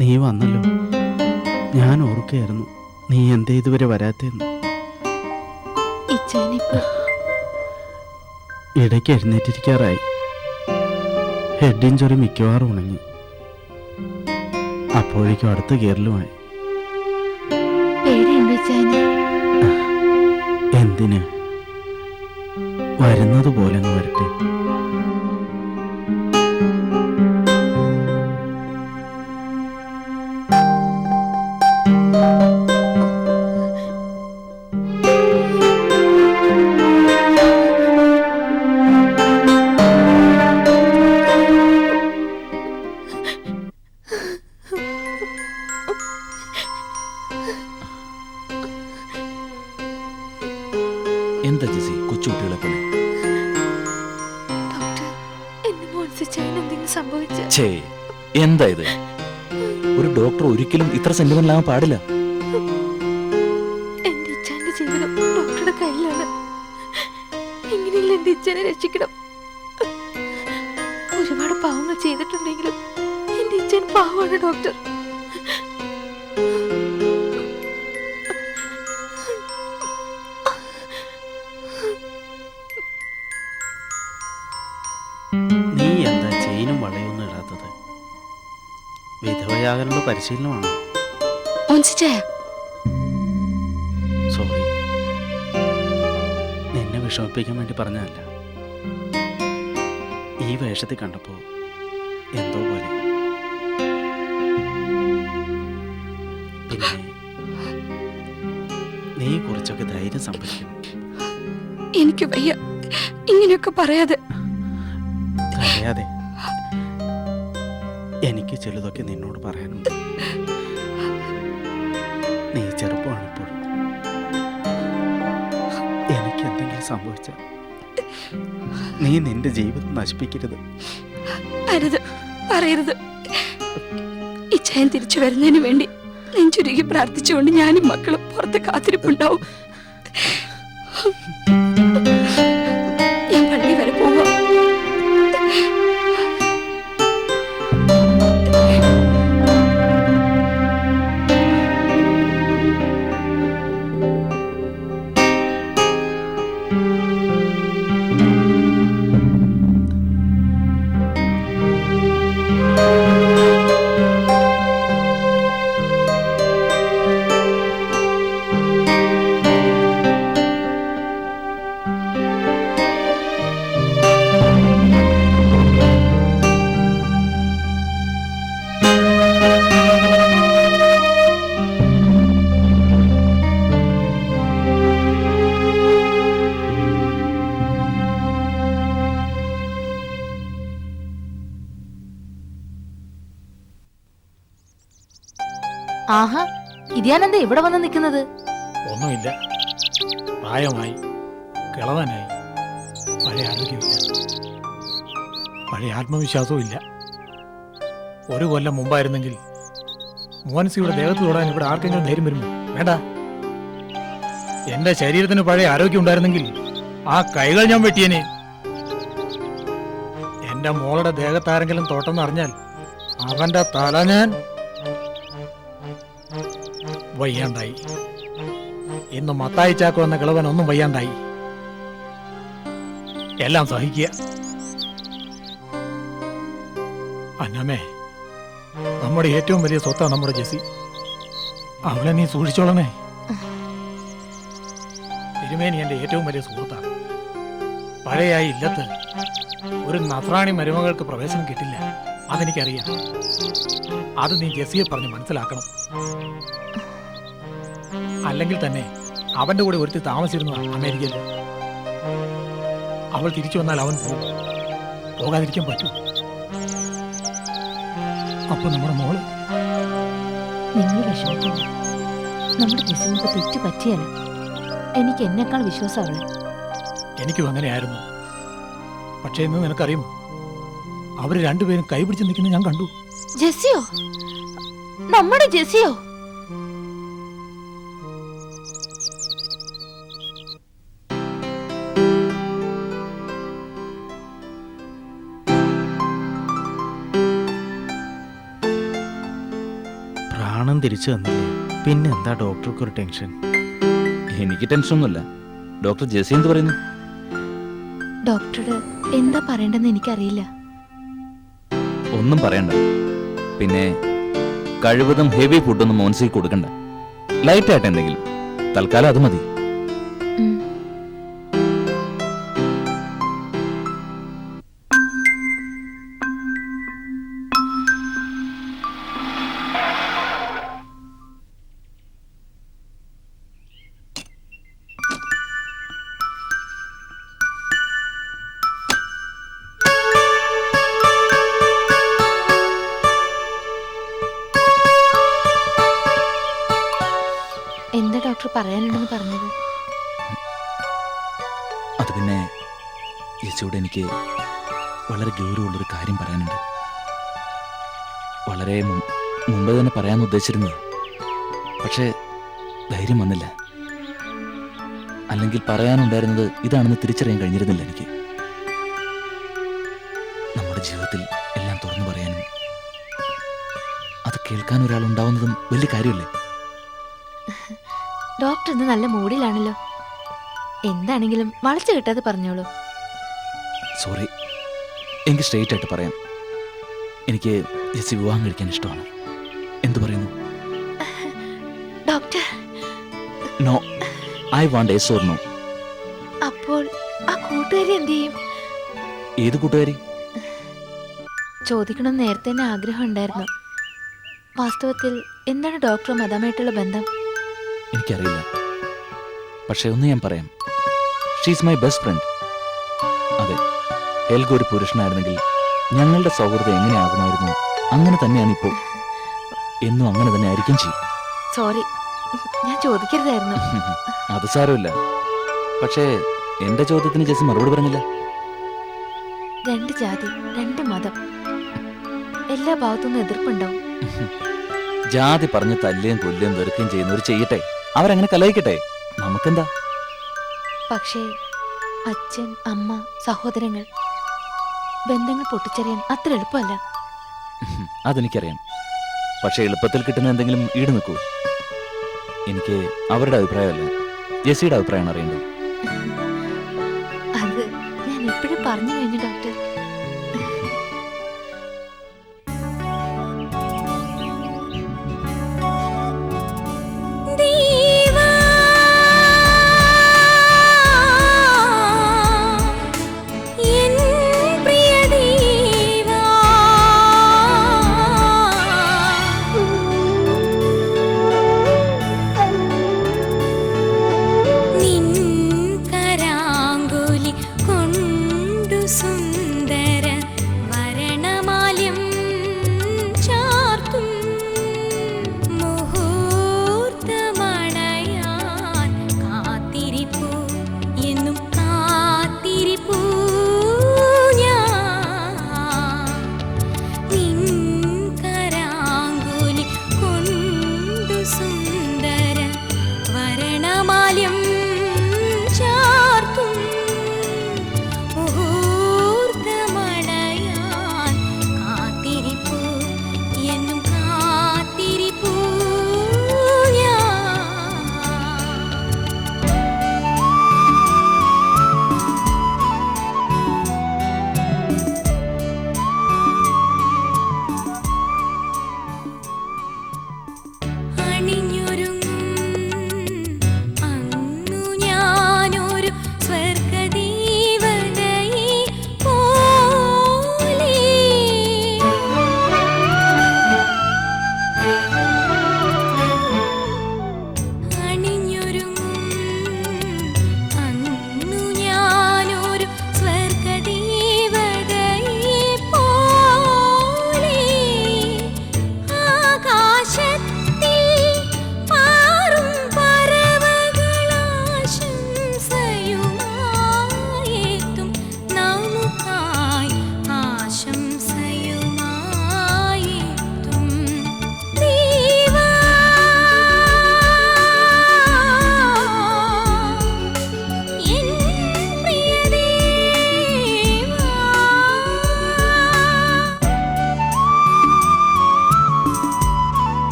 നീ വന്നല്ലോ. ഞാൻ ഓർക്കുകയായിരുന്നു നീ എന്തേ ഇതുവരെ വരാത്തെന്ന്. ഇടയ്ക്ക് എഴുന്നേറ്റിരിക്കാറായി. ഹെഡ് ഇഞ്ചുറി മിക്കവാറും ഉണങ്ങി. അപ്പോഴേക്കും അടുത്ത ഗിയറിലുമായി. എന്തിന്? വരുന്നത് പോലെ അങ്ങ് വരട്ടെ. എന്താ ജിസി കൊച്ചുകുട്ടികളെ പോലെ? ഛേ, എന്താ ഇത്? ഒരു ഡോക്ടർ ഒരിക്കലും ഇത്ര സെന്റിമെന്റൽ ആവാൻ പാടില്ല. എന്റെ ഇച്ഛാന്റെ ജീവിതം ഡോക്ടറുടെ കയ്യിലാണ്. എങ്ങനെയല്ല എന്റെ ഇച്ഛനെ രക്ഷിക്കണം. ഒരുപാട് പാവങ്ങൾ ചെയ്തിട്ടുണ്ടെങ്കിലും എന്റെ ഇച്ഛൻ പാവമാണ് ഡോക്ടർ. നീ എന്താ ചെയിനും വളയൊന്നും ഇടാത്തത്? വിധവയാകാനുള്ള പരിശീലനമാണ്. സോറി, നിന്നെ വിഷമിപ്പിക്കാൻ വേണ്ടി പറഞ്ഞതല്ല. ഈ വേഷത്തിൽ കണ്ടപ്പോ എന്തോ പോലെ. നീ കുറച്ചൊക്കെ ധൈര്യം സംഭരിക്കണം. എനിക്ക് വയ്യ ഇങ്ങനെയൊക്കെ പറയാതെ. അറിയാതെ എനിക്ക് ചിലതൊക്കെ നിന്നോട് പറയാനുണ്ട്. നീ ചെറുപ്പമാണ് ഇപ്പോഴും. എനിക്ക് എന്തെങ്കിലും സംഭവിച്ച നീ നിന്റെ ജീവിതം നശിപ്പിക്കരുത്. അരുത്, പറയരുത്. ഇച്ഛായൻ തിരിച്ചു വരുന്നതിന് വേണ്ടി നെഞ്ചുരുകി പ്രാർത്ഥിച്ചുകൊണ്ട് ഞാനും മക്കളും പുറത്ത് കാത്തിരിപ്പുണ്ടാവും. ഞാൻ പള്ളി വരെ പോവാം. ആഹാ, ഇരിയാനെന്താ ഇവിടെ വന്ന് നിൽക്കുന്നത്? ഒന്നുമില്ല, പ്രായമായി, കിളവനായി, പഴയ ആരോഗ്യമില്ല, പഴയ ആത്മവിശ്വാസവും ഇല്ല. ഒരു കൊല്ലം മുമ്പായിരുന്നെങ്കിൽ മോൻസിയുടെ ദേഹത്ത് തൊടാൻ ഇവിടെ ആർക്കെങ്കിലും ധൈര്യം വരുമോ? വേണ്ട. എന്റെ ശരീരത്തിന് പഴയ ആരോഗ്യം ഉണ്ടായിരുന്നെങ്കിൽ ആ കൈകൾ ഞാൻ വെട്ടിയേനെ. എന്റെ മോളുടെ ദേഹത്താരെങ്കിലും തൊട്ടെന്ന് അറിഞ്ഞാൽ അവന്റെ തല ഞാൻ... വയ്യാണ്ടായി. ഇന്ന് മത്തായി ചാക്കോ എന്ന കിളവൻ ഒന്നും വയ്യാണ്ടായി. എല്ലാം സഹിക്കുക. അന്നമ്മേ, നമ്മുടെ ഏറ്റവും വലിയ സ്വത്താ നമ്മുടെ ജെസി. അവളെ നീ സൂക്ഷിച്ചോളണേ. തിരുമേനി എന്റെ ഏറ്റവും വലിയ സുഹൃത്താ. പഴയ ഇല്ലത്ത് ഒരു നസ്രാണി മരുമകൾക്ക് പ്രവേശനം കിട്ടില്ല, അതെനിക്കറിയാം. അത് നീ ജെസിയെ പറഞ്ഞ് മനസ്സിലാക്കണം. അല്ലെങ്കിൽ തന്നെ അവന്റെ കൂടെ ഒരുത്തി താമസിച്ചിരുന്നു അമേരിക്കയിൽ. അവൾ തിരിച്ചു വന്നാൽ അവൻ പോകും. പോകാതിരിക്കാൻ പറ്റൂ? അപ്പൊ നമ്മുടെ മോള്... നിങ്ങൾ വിഷമിക്കില്ല, നമ്മുടെ ജെസിക്ക് തെറ്റ് പറ്റിയല്ല. എനിക്ക് എന്നെക്കാൾ വിശ്വാസം അവളെ. എനിക്കും അങ്ങനെയായിരുന്നു. പക്ഷെ ഇന്ന് നിനക്കറിയും, അവര് രണ്ടുപേരും കൈപിടിച്ച് നിൽക്കുന്നത് ഞാൻ കണ്ടു. ജെസിയോ? നമ്മുടെ ജെസിയോ? പ്രാണൻ തിരിച്ചു തന്നില്ലേ, പിന്നെ എന്താ ഡോക്ടർക്ക് ഒരു ടെൻഷൻ? എനിക്ക് ടെൻഷനൊന്നുമില്ല. ഡോക്ടർ ജെസി എന്ത് പറയുന്നു? ഡോക്ടറുടെ എന്താ പറയണ്ടെന്ന് എനിക്കറിയില്ല. ഒന്നും പറയണ്ട. പിന്നെ കഴിവതും ഹെവി ഫുഡൊന്നും മോൻസിക്ക് കൊടുക്കണ്ട. ലൈറ്റായിട്ട് എന്തെങ്കിലും. തൽക്കാലം അത് മതി. എന്താ ഡോക്ടർ പറയാനുണ്ടെന്ന് പറഞ്ഞത്? അത് പിന്നെ യേശുവിടെ എനിക്ക് വളരെ ഗൗരവമുള്ളൊരു കാര്യം പറയാനുണ്ട്. വളരെ മുമ്പ് തന്നെ പറയാൻ ഉദ്ദേശിച്ചിരുന്നു. പക്ഷേ ധൈര്യം വന്നില്ല. അല്ലെങ്കിൽ പറയാനുണ്ടായിരുന്നത് ഇതാണെന്ന് തിരിച്ചറിയാൻ കഴിഞ്ഞിരുന്നില്ല എനിക്ക്. നമ്മുടെ ജീവിതത്തിൽ എല്ലാം തുറന്നു പറയാനും അത് കേൾക്കാൻ ഒരാളുണ്ടാവുന്നതും വലിയ കാര്യമല്ലേ? ഡോക്ടർ ഇന്ന് നല്ല മൂഡിലാണല്ലോ. എന്താണെങ്കിലും വളച്ചു കിട്ടാതെ പറഞ്ഞോളൂ. സോറി, എനിക്ക് സ്ട്രെയിറ്റ് ആയിട്ട് പറയാം. എനിക്ക് ജെസ്സി വിവാഹം കഴിക്കാൻ ഇഷ്ടമാണ്. എന്തു പറയുന്നു? Doctor, no, I want yes or no. അപ്പോൾ ആ കൂട്ടുകാരി എന്ത് ചെയ്യും? ഏത് കൂട്ടുകാരി? ചോദിക്കണം നേരത്തെ തന്നെ ആഗ്രഹം ഉണ്ടായിരുന്നു. വാസ്തവത്തിൽ എന്താണ് ഡോക്ടറും മദാമായിട്ടുള്ള ബന്ധം? എനിക്കറിയില്ല. പക്ഷെ ഒന്ന് ഞാൻ പറയാം, ഷീസ് മൈ ബെസ്റ്റ് ഫ്രണ്ട്. അതെ, ഹെൽഗ ഒരു പുരുഷനായിരുന്നെങ്കിൽ ഞങ്ങളുടെ സൗഹൃദം എങ്ങനെയാകുമായിരുന്നു അങ്ങനെ തന്നെയാണ് ഇപ്പോൾ. എന്നും അങ്ങനെ തന്നെ ആയിരിക്കും ചെയ്യും. സോറി, ഞാൻ ചോദിക്കരുതായിരുന്നു. അത് സാരമില്ല. പക്ഷേ എന്റെ ചോദ്യത്തിന് ജെസ്സി മറുപടി പറഞ്ഞില്ല. 2 ജാതി 2 മതം, എല്ലാ ഭാഗത്തുനിന്നും എതിർപ്പുണ്ടാവും. ജാതി പറഞ്ഞ് തല്ലുകയും കൊല്ലുകയും വെറുക്കുകയും ചെയ്യുന്നവർ ചെയ്യട്ടെ, അവരങ്ങനെ കലഹിക്കട്ടെ, നമുക്കെന്താ. പക്ഷേ അച്ഛൻ, അമ്മ, സഹോദരങ്ങൾ, ബന്ധങ്ങൾ പൊട്ടിച്ചെറിയാൻ അത്ര എളുപ്പമല്ല. അതെനിക്കറിയാം. പക്ഷെ എളുപ്പത്തിൽ കിട്ടുന്ന എന്തെങ്കിലും ഈട് നിൽക്കൂ? എനിക്ക് അവരുടെ അഭിപ്രായമല്ല, ജെസ്സിയുടെ അഭിപ്രായമാണ് അറിയേണ്ടത്. അത് ഞാൻ എപ്പോഴും പറഞ്ഞു കഴിഞ്ഞു ഡോക്ടർ.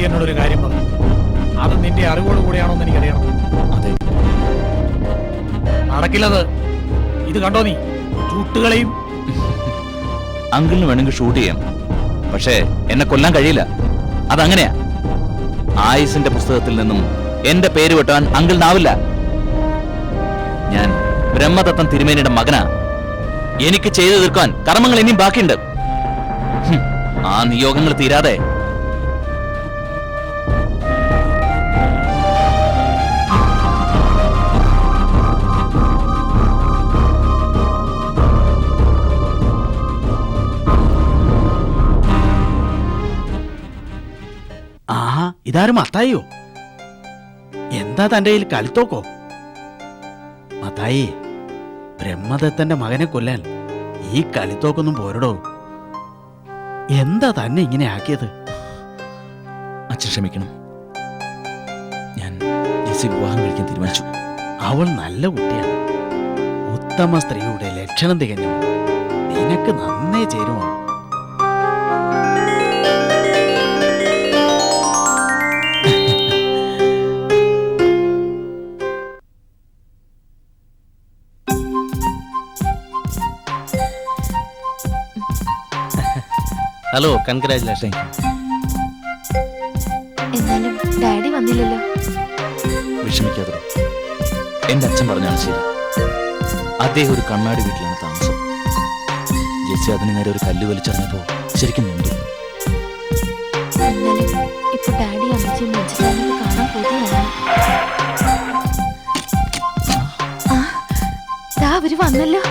എന്നോടൊരു കാര്യം പറഞ്ഞു, അത് നിന്റെ അറിവോട് കൂടിയാണോ എന്ന് എനിക്കറിയണം. അതെ, നടക്കില്ലത്. ഇത് കണ്ടോ നീ, ചൂട്ടുകളെയും. അങ്കിളിന് വേണമെങ്കിൽ ഷൂട്ട് ചെയ്യാം, പക്ഷേ എന്നെ കൊല്ലാൻ കഴിയില്ല. അതങ്ങനെയാ. ആയുസിന്റെ പുസ്തകത്തിൽ നിന്നും എന്റെ പേര് വെട്ടാൻ അങ്കിളിനാവില്ല. ഞാൻ ബ്രഹ്മദത്തൻ തിരുമേനിയുടെ മകനാ. എനിക്ക് ചെയ്തു തീർക്കാൻ കർമ്മങ്ങൾ ഇനിയും ബാക്കിയുണ്ട്. ആ നിയോഗങ്ങൾ തീരാതെ ആഹാ, ഇതാരും മത്തായിയോ? എന്താ തന്റെ കയ്യിൽ കലിത്തോക്കോ? മത്തായി, ബ്രഹ്മദത്തന്റെ മകനെ കൊല്ലാൻ ഈ കലിത്തോക്കൊന്നും പോരടോ. എന്താ തന്നെ ഇങ്ങനെ ആക്കിയത്? അച്ഛൻ ക്ഷമിക്കണം. ഞാൻ ജെസ്സി വിവാഹം കഴിക്കാൻ തീരുമാനിച്ചു. അവൾ നല്ല കുട്ടിയാണ്, ഉത്തമ സ്ത്രീയുടെ ലക്ഷണം തികഞ്ഞു. നിനക്ക് നന്നേ ചേരുമോ? Hello, congratulation. എന്നാലും ഡാഡി വന്നില്ലല്ലോ. വിഷമിക്കാതെ. എന്റെ അച്ഛൻ പറഞ്ഞാണ് ശരി. അദ്ദേഹം ഒരു കണ്ണാടി വീട്ടിലാണ് താമസം. ജെസ്സി അതിന് നേരെ ഒരു കല്ല് വലിച്ചെറിഞ്ഞപ്പോ ശരിക്കും നൊന്തു. എന്നാലും ഇപ്പൊ ഡാഡി അമ്മച്ചിയും മെച്ചിട്ടാനൊക്കെ കാണാൻ പോവുകയാണ്. അവര് വന്നല്ലോ.